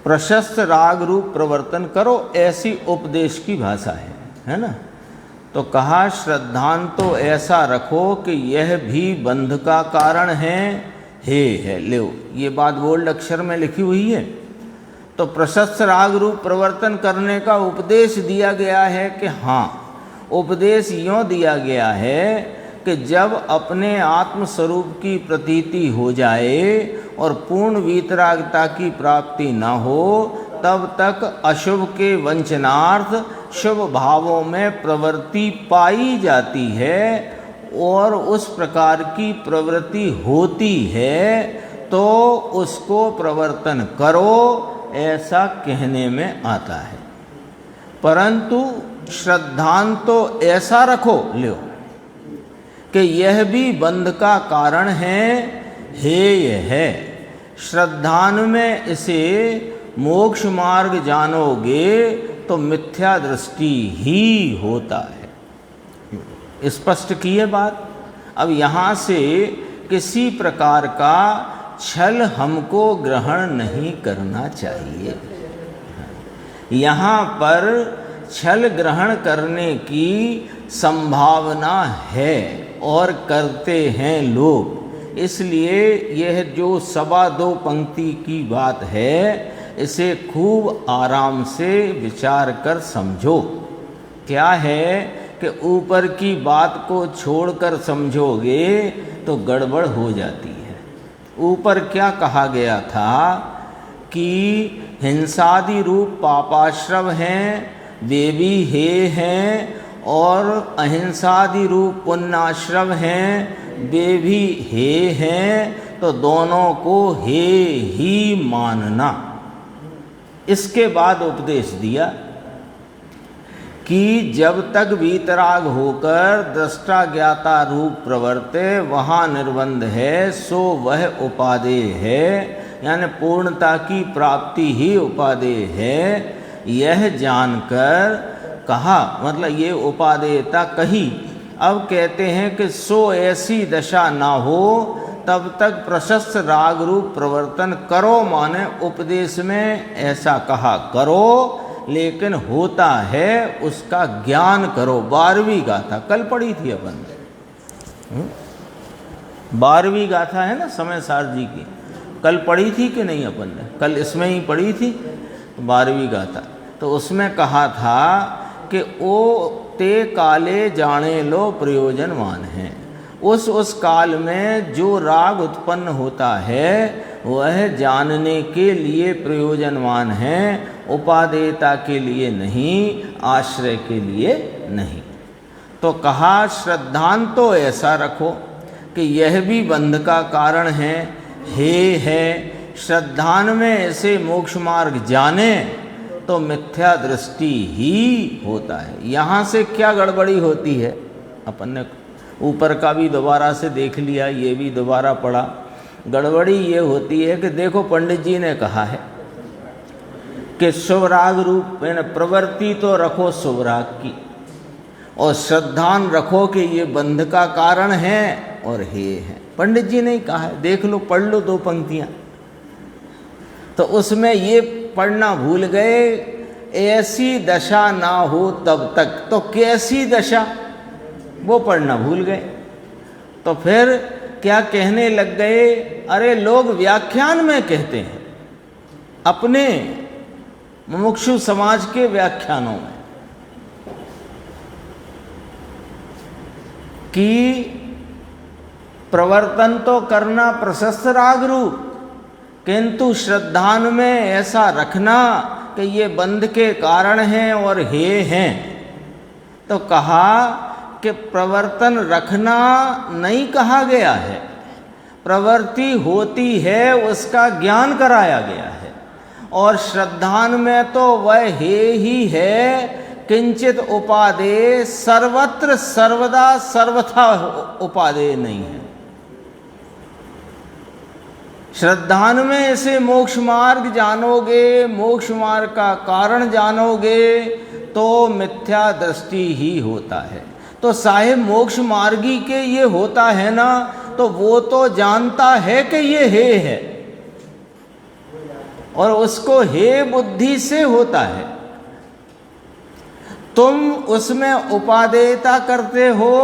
प्रशस्त राग रूप प्रवर्तन करो, ऐसी उपदेश की भाषा है ना। तो कहा श्रद्धांत तो ऐसा रखो कि यह भी बंध का कारण है। लो, ये बात बोल्ड अक्षर में लिखी हुई है। तो प्रशस्त राग रूप प्रवर्तन करने का उपदेश दिया गया है कि हाँ, उपदेश यों दिया गया है कि जब अपने आत्मस्वरूप की प्रतीति हो जाए और पूर्ण वीतरागता की प्राप्ति न हो, तब तक अशुभ के वंचनार्थ शुभ भावों में प्रवृत्ति पाई जाती है, और उस प्रकार की प्रवृत्ति होती है तो उसको प्रवर्तन करो, ऐसा कहने में आता है। परंतु श्रद्धांत तो ऐसा रखो लो कि यह भी बंध का कारण है। श्रद्धान में इसे मोक्ष मार्ग जानोगे तो मिथ्या दृष्टि ही होता है। स्पष्ट की है बात। अब यहाँ से किसी प्रकार का छल हमको ग्रहण नहीं करना चाहिए। यहाँ पर छल ग्रहण करने की संभावना है और करते हैं लोग। इसलिए यह जो 2.25 पंक्ति की बात है, इसे खूब आराम से विचार कर समझो। क्या है कि ऊपर की बात को छोड़कर समझोगे तो गड़बड़ हो जाती है। ऊपर क्या कहा गया था कि हिंसादि रूप पापाश्रव हैं, वे भी हे हैं, और अहिंसादि रूप पुण्याश्रव हैं, वे भी हे हैं, तो दोनों को हे ही मानना। इसके बाद उपदेश दिया कि जब तक वीतराग होकर दृष्टा ज्ञाता रूप प्रवर्ते वहाँ निर्बंध है, सो वह उपादेय है, यानी पूर्णता की प्राप्ति ही उपादेय है। यह जानकर कहा, मतलब ये उपादेयता कही। अब कहते हैं कि सो ऐसी दशा ना हो तब तक प्रशस्त राग रूप प्रवर्तन करो, माने उपदेश में ऐसा कहा करो, लेकिन होता है उसका ज्ञान करो। 12वीं गाथा कल पढ़ी थी अपन, 12वीं गाथा है ना समय सार जी की, कल पढ़ी थी कि नहीं अपन ने? कल इसमें ही पढ़ी थी 12वीं गाथा। तो उसमें कहा था कि ओ ते काले जाने लो प्रयोजनवान हैं। उस काल में जो राग उत्पन्न होता है वह जानने के लिए प्रयोजनवान है, उपादेयता के लिए नहीं, आश्रय के लिए नहीं। तो कहा श्रद्धान तो ऐसा रखो कि यह भी बंध का कारण है, हे है। श्रद्धान में ऐसे मोक्ष मार्ग जाने तो मिथ्या दृष्टि ही होता है। यहाँ से क्या गड़बड़ी होती है, अपन ने ऊपर का भी दोबारा से देख लिया, ये भी दोबारा पढ़ा। गड़बड़ी ये होती है कि देखो पंडित जी ने कहा है कि शुभ राग रूप में प्रवृत्ति तो रखो शुभ राग की, और श्रद्धान रखो कि ये बंध का कारण है और हे है। पंडित जी ने कहा है, देख लो, पढ़ लो 2 पंक्तियां। तो उसमें ये पढ़ना भूल गए, ऐसी दशा ना हो तब तक। तो कैसी दशा, वो पढ़ना भूल गए। तो फिर क्या कहने लग गए, अरे लोग व्याख्यान में कहते हैं, अपने मुमुक्षु समाज के व्याख्यानों में, कि प्रवर्तन तो करना प्रशस्त राग रूप, किंतु श्रद्धान में ऐसा रखना कि ये बंध के कारण हैं और हे हैं। तो कहा कि प्रवर्तन रखना नहीं कहा गया है, प्रवृत्ति होती है उसका ज्ञान कराया गया है। और श्रद्धान में तो वह हे ही है, किंचित उपादेय, सर्वत्र सर्वदा सर्वथा उपादेय नहीं है। श्रद्धान में ऐसे मोक्ष मार्ग जानोगे, मोक्ष मार्ग का कारण जानोगे, तो मिथ्या दृष्टि ही होता है। तो साहेब मोक्ष मार्गी के ये होता है ना, तो वो तो जानता है कि ये हे है, और उसको हे बुद्धि से होता है। तुम उसमें उपादेयता करते हो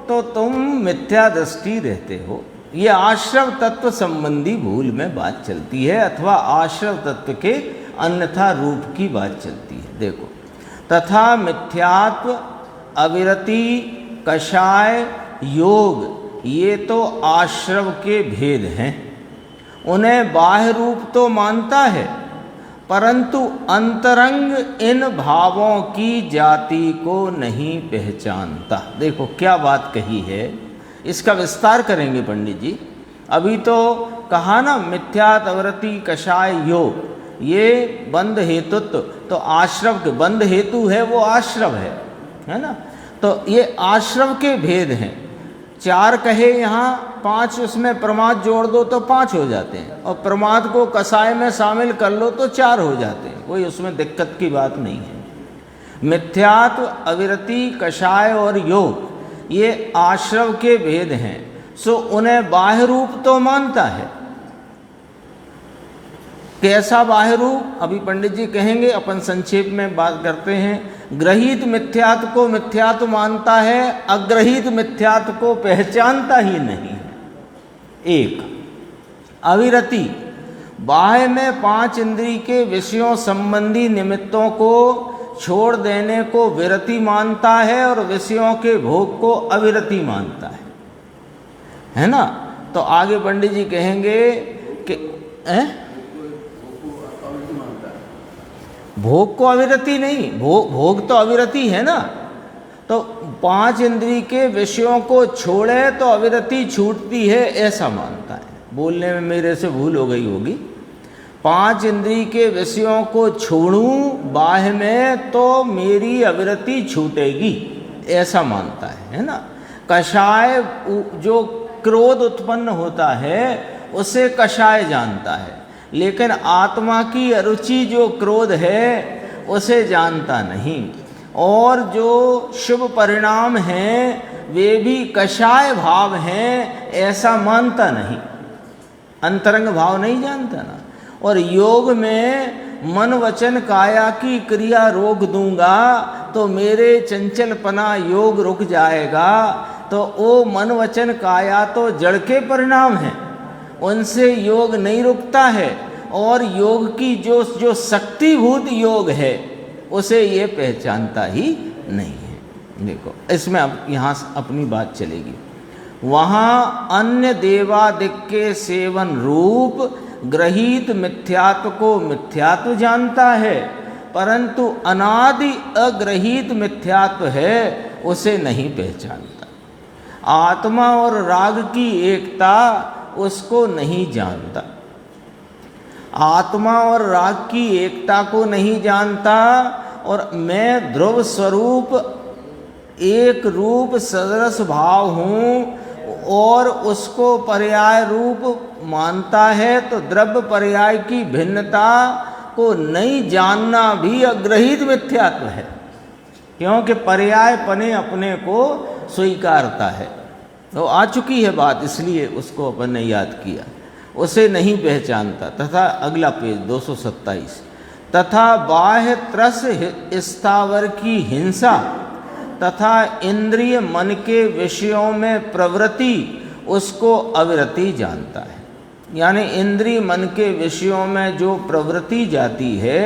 तो तुम मिथ्या दृष्टि रहते हो। ये आश्रव तत्व संबंधी भूल में बात चलती है, अथवा आश्रव तत्व के अन्यथा रूप की बात चलती है। देखो, तथा मिथ्यात्व, अविरति, कषाय, योग, ये तो आश्रव के भेद हैं। उन्हें बाह्य रूप तो मानता है, परंतु अंतरंग इन भावों की जाति को नहीं पहचानता। देखो क्या बात कही है, इसका विस्तार करेंगे पंडित जी। अभी तो कहा ना मिथ्यात, अवृत्ति, कषाय, योग, ये बंध हेतुत्व, तो आश्रव के बंध हेतु है, वो आश्रव है ना। तो ये आश्रव के भेद हैं। 4 कहे यहाँ, 5 उसमें प्रमाद जोड़ दो तो 5 हो जाते हैं, और प्रमाद को कसाय में शामिल कर लो तो 4 हो जाते हैं। कोई उसमें दिक्कत की बात नहीं है। मिथ्यात्व, अविरति, कषाय और योग, ये आश्रव के भेद हैं। सो उन्हें बाह्य रूप तो मानता है, कैसा बाह्य रूप, अभी पंडित जी कहेंगे, अपन संक्षेप में बात करते हैं। ग्रहित मिथ्यात्व को मिथ्यात्व मानता है, अग्रहित मिथ्यात्व को पहचानता ही नहीं। एक अविरति, बाह्य में 5 इंद्रिय के विषयों संबंधी निमित्तों को छोड़ देने को विरति मानता है और विषयों के भोग को अविरति मानता है ना। तो आगे पंडित जी कहेंगे कि भोग को अविरति नहीं, भोग तो अविरति है ना। तो 5 इंद्रिय के विषयों को छोड़े तो अविरति छूटती है, ऐसा मानता है। बोलने में मेरे से भूल हो गई होगी। 5 इंद्रिय के विषयों को छोड़ूं बाह्य में तो मेरी अविरति छूटेगी, ऐसा मानता है ना। कषाय, जो क्रोध उत्पन्न होता है उसे कषाय जानता है, लेकिन आत्मा की अरुचि जो क्रोध है उसे जानता नहीं। और जो शुभ परिणाम हैं वे भी कषाय भाव हैं, ऐसा मानता नहीं, अंतरंग भाव नहीं जानता ना। और योग में मन वचन काया की क्रिया रोक दूंगा तो मेरे चंचलपना योग रुक जाएगा। तो वो मन वचन काया तो जड़ के परिणाम हैं, उनसे योग नहीं रुकता है। और योग की जो शक्तिभूत योग है उसे ये पहचानता ही नहीं है। देखो इसमें अब यहाँ अपनी बात चलेगी। वहाँ अन्य देवादिक के सेवन रूप ग्रहित मिथ्यात्व को मिथ्यात्व जानता है, परंतु अनादि अग्रहित मिथ्यात्व है उसे नहीं पहचानता। आत्मा और राग की एकता उसको नहीं जानता, आत्मा और राग की एकता को नहीं जानता। और मैं ध्रुव स्वरूप एक रूप सदृश भाव हूँ और उसको पर्याय रूप मानता है, तो द्रव्य पर्याय की भिन्नता को नहीं जानना भी अग्रहित मिथ्यात्व है, क्योंकि पर्याय पने अपने को स्वीकारता है। तो आ चुकी है बात, इसलिए उसको अपन ने याद किया, उसे नहीं पहचानता। तथा अगला पेज 227, तथा बाह्य त्रस स्थावर की हिंसा तथा इंद्रिय मन के विषयों में प्रवृत्ति उसको अविरति जानता है। यानी इंद्रिय मन के विषयों में जो प्रवृत्ति जाती है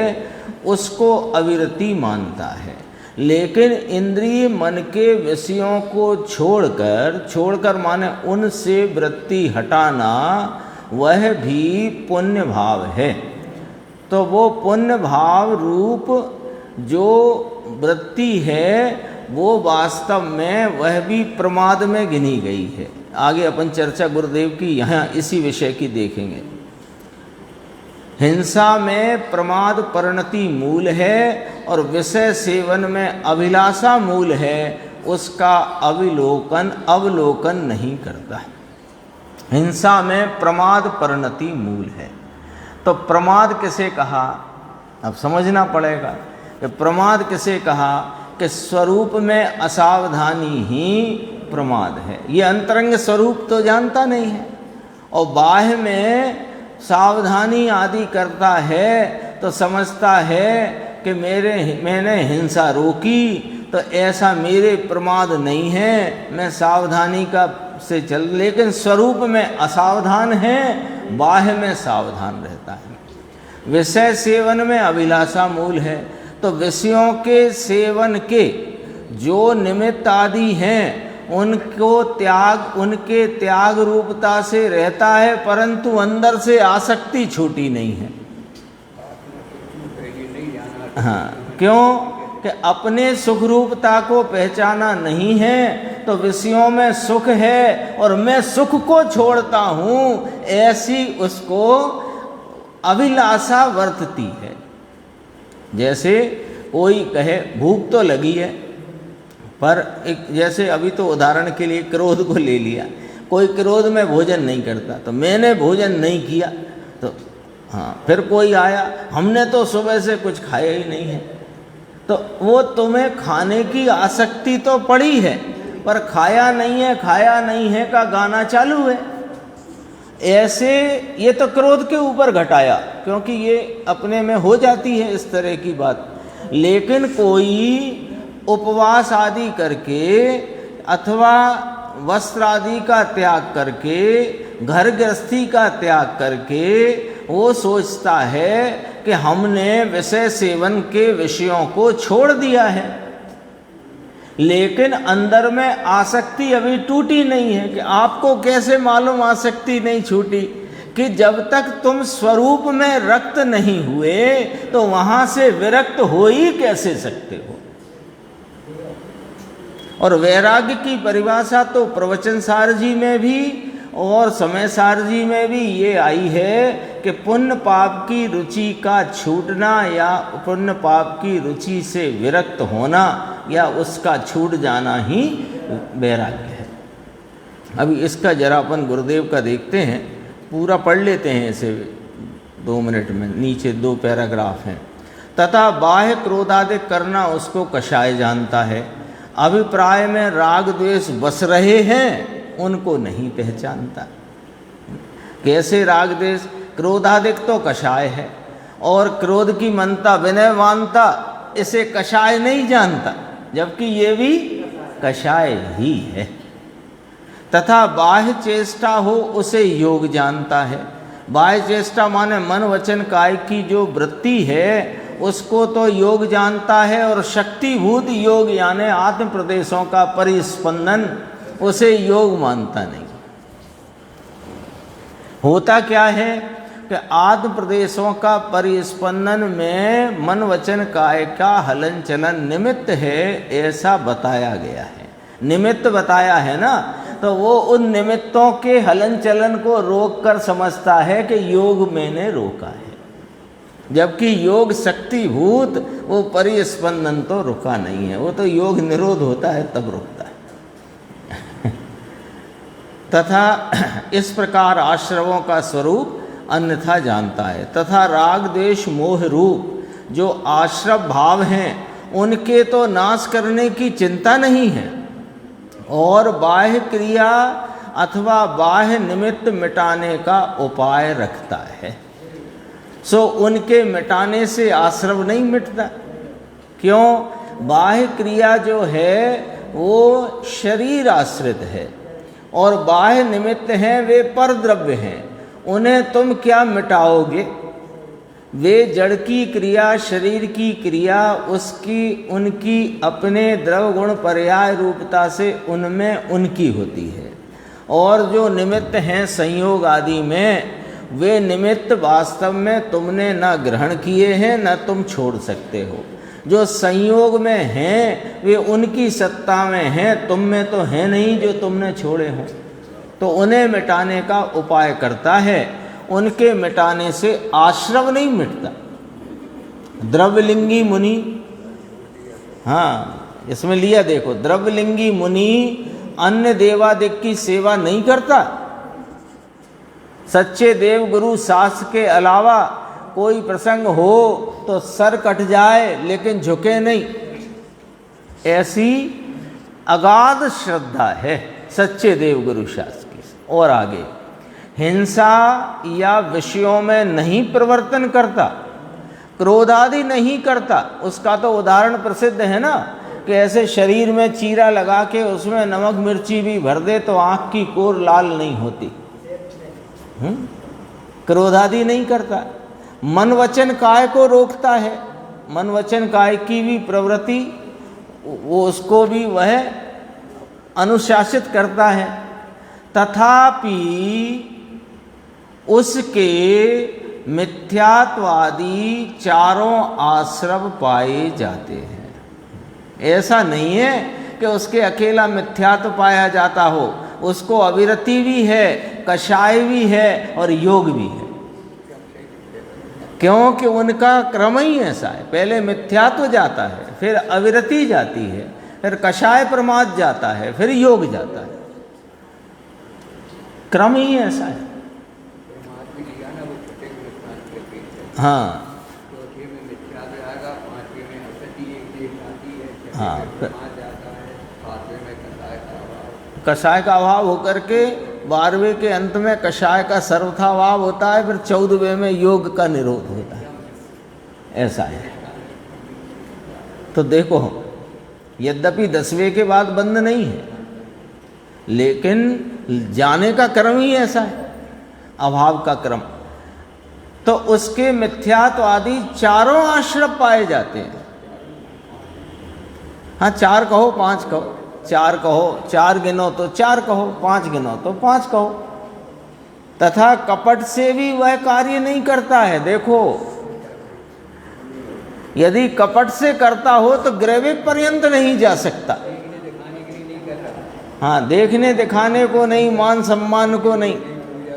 उसको अविरति मानता है, लेकिन इंद्रिय मन के विषयों को छोड़कर माने उनसे वृत्ति हटाना, वह भी पुण्य भाव है। तो वो पुण्य भाव रूप जो वृत्ति है वो वास्तव में वह भी प्रमाद में गिनी गई है। आगे अपन चर्चा गुरुदेव की यहाँ इसी विषय की देखेंगे। हिंसा में प्रमाद परिणति मूल है और विषय सेवन में अभिलाषा मूल है, उसका अवलोकन नहीं करता। हिंसा में प्रमाद परिणति मूल है। तो प्रमाद किसे कहा, अब समझना पड़ेगा कि प्रमाद किसे कहा, कि स्वरूप में असावधानी ही प्रमाद है। ये अंतरंग स्वरूप तो जानता नहीं है और बाह्य में सावधानी आदि करता है तो समझता है कि मैंने हिंसा रोकी तो ऐसा मेरे प्रमाद नहीं है, मैं सावधानी का से चल, लेकिन स्वरूप में असावधान है, बाह्य में सावधान रहता है। विषय सेवन में अभिलाषा मूल है, तो विषयों के सेवन के जो निमित्त आदि हैं उनके त्याग रूपता से रहता है, परंतु अंदर से आसक्ति छूटी नहीं है। हाँ, क्यों कि अपने सुख रूपता को पहचाना नहीं है, तो विषयों में सुख है और मैं सुख को छोड़ता हूँ, ऐसी उसको अभिलाषा वर्तती है। जैसे कोई कहे भूख तो लगी है, पर एक जैसे अभी तो उदाहरण के लिए क्रोध को ले लिया, कोई क्रोध में भोजन नहीं करता तो मैंने भोजन नहीं किया, तो हाँ फिर कोई आया, हमने तो सुबह से कुछ खाया ही नहीं है, तो वो तुम्हें खाने की आसक्ति तो पड़ी है पर खाया नहीं है का गाना चालू है। ऐसे ये तो क्रोध के ऊपर घटाया, क्योंकि ये अपने में हो जाती है इस तरह की बात। लेकिन कोई उपवास आदि करके अथवा वस्त्र आदि का त्याग करके, घर गृहस्थी का त्याग करके वो सोचता है कि हमने विषय सेवन के विषयों को छोड़ दिया है, लेकिन अंदर में आसक्ति अभी टूटी नहीं है। कि आपको कैसे मालूम आसक्ति नहीं छूटी? कि जब तक तुम स्वरूप में रक्त नहीं हुए तो वहां से विरक्त हो ही कैसे सकते हो। और वैराग्य की परिभाषा तो प्रवचन सार जी में भी और समय सार जी में भी ये आई है कि पुण्य पाप की रुचि का छूटना या पुण्य पाप की रुचि से विरक्त होना या उसका छूट जाना ही वैराग्य है। अभी इसका जरा अपन गुरुदेव का देखते हैं, पूरा पढ़ लेते हैं इसे 2 मिनट में। नीचे 2 पैराग्राफ हैं। तथा बाह्य क्रोधादि करना उसको कषाय जानता है, अभिप्राय में राग द्वेष बस रहे हैं उनको नहीं पहचानता। कैसे राग द्वेष? क्रोधादिक तो कषाय है, और क्रोध की मनता विनयवानता इसे कषाय नहीं जानता, जबकि ये भी कषाय ही है। तथा बाह्य चेष्टा हो उसे योग जानता है। बाह्य चेष्टा माने मन वचन काय की जो वृत्ति है उसको तो योग जानता है, और शक्तिभूत योग यानी आत्म प्रदेशों का परिस्पंदन उसे योग मानता नहीं। होता क्या है कि आत्म प्रदेशों का परिस्पंदन में मन वचन काय का हलन चलन निमित्त है, ऐसा बताया गया है। निमित्त बताया है ना, तो वो उन निमित्तों के हलन चलन को रोक कर समझता है कि योग मैंने रोका है, जबकि योग शक्तिभूत वो परिस्पंदन तो रुका नहीं है। वो तो योग निरोध होता है तब रुकता है। तथा इस प्रकार आश्रवों का स्वरूप अन्यथा जानता है। तथा राग द्वेष मोह रूप जो आश्रव भाव हैं उनके तो नाश करने की चिंता नहीं है, और बाह्य क्रिया अथवा बाह्य निमित्त मिटाने का उपाय रखता है। सो उनके मिटाने से आश्रव नहीं मिटता। क्यों? बाह्य क्रिया जो है वो शरीर आश्रित है, और बाह्य निमित्त हैं वे पर द्रव्य हैं, उन्हें तुम क्या मिटाओगे? वे जड़ की क्रिया, शरीर की क्रिया उसकी उनकी अपने द्रव गुण पर्याय रूपता से उनमें उनकी होती है, और जो निमित्त हैं संयोग आदि में वे निमित्त वास्तव में तुमने न ग्रहण किए हैं न तुम छोड़ सकते हो। जो संयोग में हैं वे उनकी सत्ता में हैं, तुम में तो है नहीं जो तुमने छोड़े हों। तो उन्हें मिटाने का उपाय करता है। उनके मिटाने से आश्रव नहीं मिटता। द्रव्यलिंगी मुनि, हाँ इसमें लिया देखो, द्रव्यलिंगी मुनि अन्य देवादिक की सेवा नहीं करता। सच्चे देव गुरु शास्त्र के अलावा कोई प्रसंग हो तो सर कट जाए लेकिन झुके नहीं, ऐसी अगाध श्रद्धा है सच्चे देव गुरु शास्त्र की। और आगे, हिंसा या विषयों में नहीं प्रवर्तन करता, क्रोधादि नहीं करता। उसका तो उदाहरण प्रसिद्ध है ना कि ऐसे शरीर में चीरा लगा के उसमें नमक मिर्ची भी भर दे तो आँख की कोर लाल नहीं होती। क्रोधादि नहीं करता। मन वचन काय को रोकता है, मन वचन काय की भी प्रवृत्ति वो उसको भी वह अनुशासित करता है। तथापि उसके मिथ्यात्वादी चारों आश्रव पाए जाते हैं। ऐसा नहीं है कि उसके अकेला मिथ्यात्व पाया जाता हो, उसको अविरति भी है, कषाय भी है और योग भी है, क्योंकि उनका क्रम ही ऐसा है। पहले मिथ्यात्व जाता है, फिर अविरति जाती है, फिर कषाय प्रमाद जाता है, फिर योग जाता है। क्रम ही ऐसा है। हाँ हाँ, कषाय का अभाव होकर के 12वें के अंत में कषाय का सर्वथाभाव होता है, फिर 14वें में योग का निरोध होता है, ऐसा है। तो देखो, यद्यपि 10वें के बाद बंद नहीं है, लेकिन जाने का क्रम ही ऐसा है, अभाव का क्रम। तो उसके मिथ्यात्वादी चारों आश्रम पाए जाते हैं। हाँ, 4 कहो 5 कहो, 4 कहो, 4 गिनो तो 4 कहो, 5 गिनो तो 5 कहो। तथा कपट से भी वह कार्य नहीं करता है। देखो, यदि कपट से करता हो तो ग्रेविक पर्यंत नहीं जा सकता। हाँ, देखने दिखाने को नहीं, मान सम्मान को नहीं,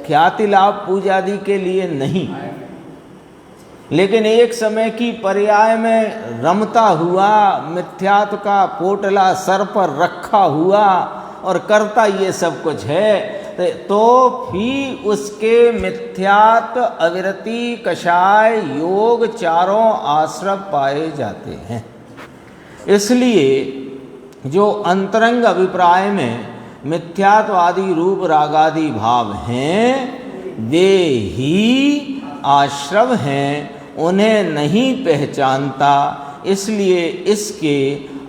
ख्याति लाभ पूजा आदि के लिए नहीं, लेकिन एक समय की पर्याय में रमता हुआ, मिथ्यात्व का पोटला सर पर रखा हुआ और करता ये सब कुछ है, तो भी उसके मिथ्यात्व, अविरति, कषाय, योग चारों आश्रय पाए जाते हैं। इसलिए जो अंतरंग अभिप्राय में मिथ्यात्वादी रूप रागादि भाव हैं, वे ही आश्रव हैं, उन्हें नहीं पहचानता। इसलिए इसके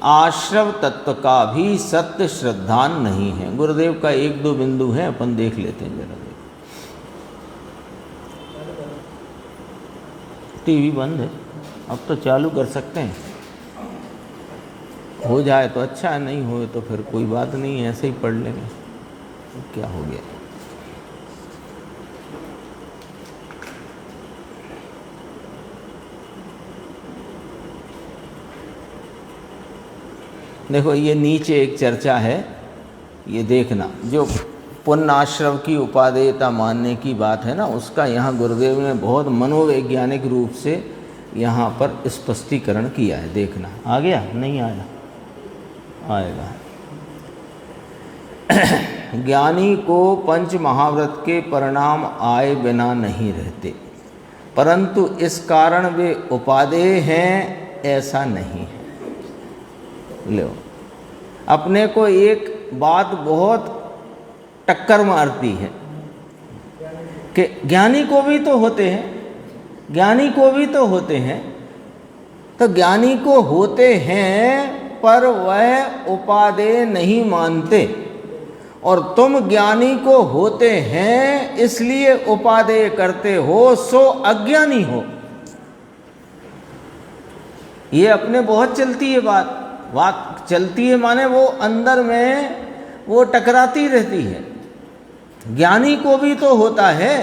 आश्रव तत्व का भी सत्य श्रद्धान नहीं है। गुरुदेव का 1-2 बिंदु है, अपन देख लेते हैं जरा। टीवी बंद है, अब तो चालू कर सकते हैं, हो जाए तो अच्छा है, नहीं हो तो फिर कोई बात नहीं, ऐसे ही पढ़ लेंगे, क्या हो गया। देखो, ये नीचे एक चर्चा है, ये देखना, जो पुण्याश्रव की उपादेयता मानने की बात है ना, उसका यहाँ गुरुदेव ने बहुत मनोवैज्ञानिक रूप से यहाँ पर स्पष्टीकरण किया है। देखना, आ गया? नहीं आया? आएगा। ज्ञानी को पंच महाव्रत के परिणाम आए बिना नहीं रहते, परंतु इस कारण वे उपादेय हैं ऐसा नहीं है। लो, अपने को एक बात बहुत टक्कर मारती है कि ज्ञानी को भी तो होते हैं, ज्ञानी को भी तो होते हैं, तो ज्ञानी को होते हैं पर वह उपादेय नहीं मानते, और तुम ज्ञानी को होते हैं इसलिए उपादेय करते हो, सो अज्ञानी हो। ये अपने बहुत चलती है बात चलती है, माने वो अंदर में वो टकराती रहती है। ज्ञानी को भी तो होता है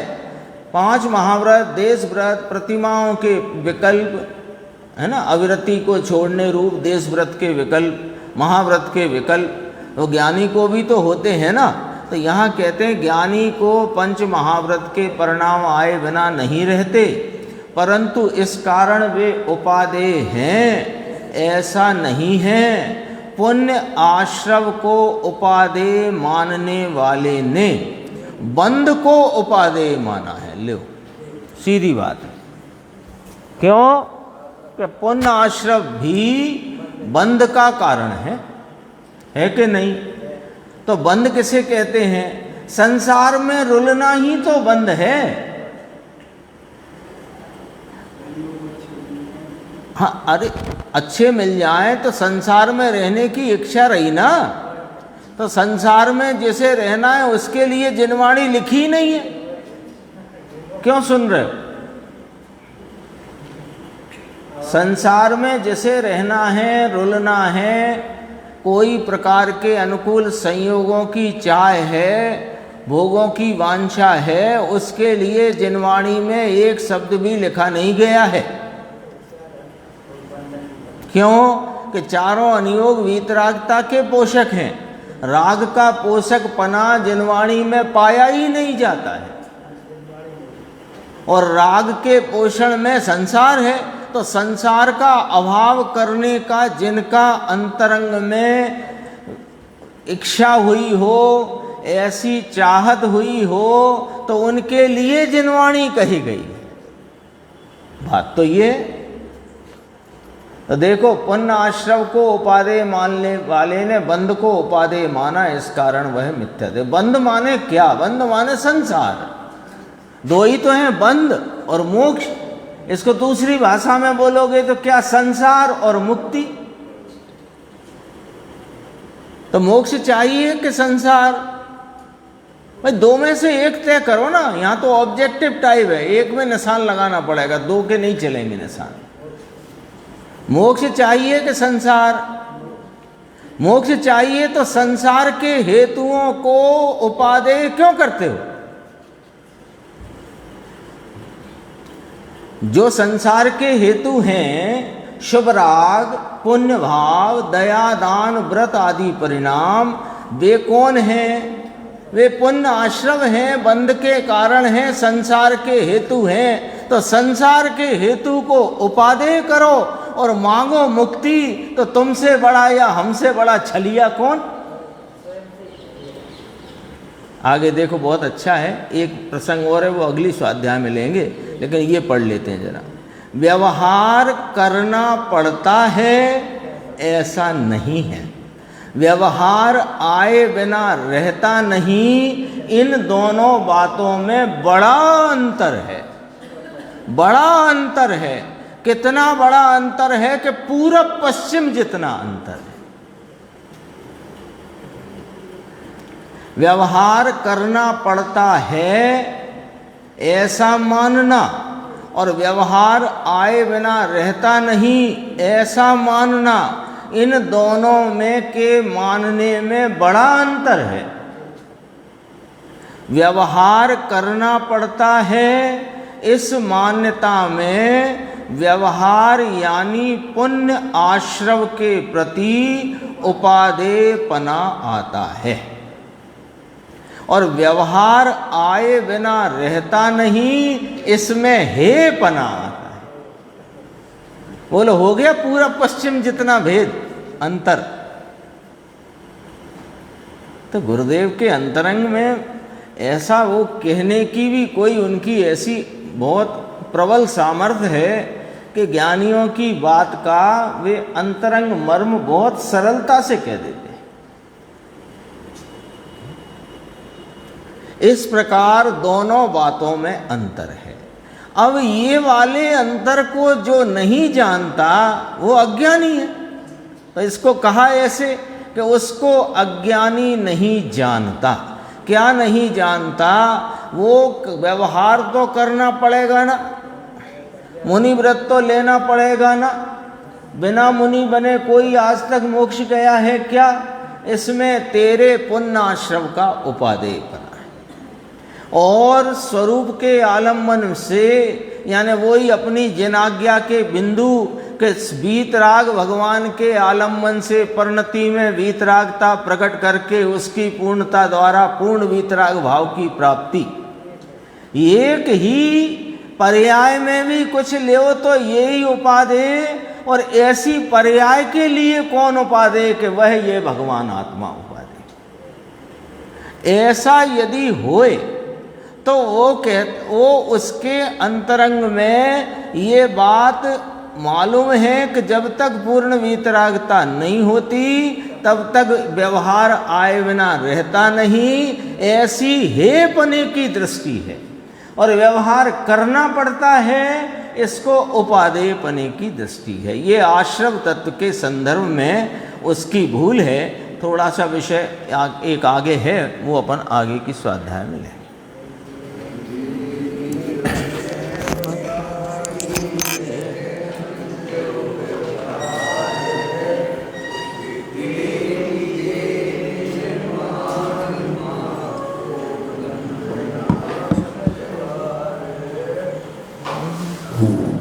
5 महाव्रत, देश व्रत, प्रतिमाओं के विकल्प, है ना, अविरति को छोड़ने रूप देश व्रत के विकल्प, महाव्रत के विकल्प, तो ज्ञानी को भी तो होते हैं ना। तो यहाँ कहते हैं ज्ञानी को पंच महाव्रत के परिणाम आए बिना नहीं रहते, परंतु इस कारण वे उपादेय हैं ऐसा नहीं है। पुण्य आश्रव को उपादेय मानने वाले ने बंध को उपादेय माना है। लो, सीधी बात है। क्यों? कि पुण्य आश्रव भी बंध का कारण है कि नहीं? तो बंध किसे कहते हैं? संसार में रुलना ही तो बंध है। हाँ, अरे अच्छे मिल जाए तो संसार में रहने की इच्छा रही ना, तो संसार में जिसे रहना है उसके लिए जिनवाणी लिखी नहीं है। क्यों सुन रहे हो? संसार में जिसे रहना है, रुलना है, कोई प्रकार के अनुकूल संयोगों की चाह है, भोगों की वांछा है, उसके लिए जिनवाणी में एक शब्द भी लिखा नहीं गया है। क्यों? कि चारों अनियोग वीतरागता के पोषक हैं। राग का पोषक पना जिनवाणी में पाया ही नहीं जाता है, और राग के पोषण में संसार है। तो संसार का अभाव करने का जिनका अंतरंग में इच्छा हुई हो, ऐसी चाहत हुई हो, तो उनके लिए जिनवाणी कही गई। बात तो ये, तो देखो, पुण्य आश्रव को उपादेय मानने वाले ने बंध को उपादेय माना, इस कारण वह मिथ्या थे। बंध माने क्या? बंध माने संसार। दो ही तो हैं, बंध और मोक्ष। इसको दूसरी भाषा में बोलोगे तो क्या? संसार और मुक्ति। तो मोक्ष चाहिए कि संसार? भाई दो में से एक तय करो ना। यहां तो ऑब्जेक्टिव टाइप है, एक में निशान लगाना पड़ेगा, दो के नहीं चलेंगे निशान। मोक्ष चाहिए कि संसार? मोक्ष चाहिए तो संसार के हेतुओं को उपादेय क्यों करते हो? जो संसार के हेतु हैं, शुभ राग, पुण्य भाव, दया, दान, व्रत आदि परिणाम, वे कौन हैं? वे पुण्य आश्रव हैं, बंध के कारण हैं, संसार के हेतु हैं। तो संसार के हेतु को उपादेय करो और मांगो मुक्ति। तो तुमसे बड़ा या हमसे बड़ा छलिया कौन? आगे देखो, बहुत अच्छा है, एक प्रसंग और है, वो अगली स्वाध्याय में लेंगे, लेकिन ये पढ़ लेते हैं जरा। व्यवहार करना पड़ता है ऐसा नहीं है, व्यवहार आए बिना रहता नहीं। इन दोनों बातों में बड़ा अंतर है, बड़ा अंतर है। कितना बड़ा अंतर है कि पूरब पश्चिम जितना अंतर है। व्यवहार करना पड़ता है ऐसा मानना और व्यवहार आए बिना रहता नहीं ऐसा मानना, इन दोनों में के मानने में बड़ा अंतर है। व्यवहार करना पड़ता है, इस मान्यता में व्यवहार यानी पुण्य आश्रव के प्रति उपादेयपना आता है, और व्यवहार आए बिना रहता नहीं, इसमें हेपना आता है। बोलो, हो गया पूरा पश्चिम जितना भेद, अंतर। तो गुरुदेव के अंतरंग में ऐसा वो कहने की भी कोई उनकी ऐसी बहुत प्रबल सामर्थ्य है कि ज्ञानियों की बात का वे अंतरंग मर्म बहुत सरलता से कह देते हैं। इस प्रकार दोनों बातों में अंतर है। अब ये वाले अंतर को जो नहीं जानता वो अज्ञानी है। तो इसको कहा ऐसे कि उसको अज्ञानी नहीं जानता। क्या नहीं जानता? वो व्यवहार तो करना पड़ेगा ना, मुनि व्रत तो लेना पड़ेगा ना। बिना मुनि बने कोई आज तक मोक्ष गया है क्या? इसमें तेरे पुण्याश्रम का उपादेय बना है। और स्वरूप के आलम्बन से, यानी वही अपनी जिनाज्ञा के बिंदु के वीतराग भगवान के आलम्बन से परिणति में वीतरागता प्रकट करके उसकी पूर्णता द्वारा पूर्ण वीतराग भाव की प्राप्ति। एक ही पर्याय में भी कुछ ले तो यही उपादेय, और ऐसी पर्याय के लिए कौन उपादेय कि वह ये भगवान आत्मा उपादेय। ऐसा यदि होए तो वो उसके अंतरंग में ये बात मालूम है कि जब तक पूर्ण वीतरागता नहीं होती तब तक व्यवहार आए बिना रहता नहीं, ऐसी हेपने की दृष्टि है। और व्यवहार करना पड़ता है, इसको उपादेयपने की दृष्टि है। ये आश्रव तत्व के संदर्भ में उसकी भूल है। थोड़ा सा विषय एक आगे है, वो अपन आगे की स्वाध्याय में लें। Ooh.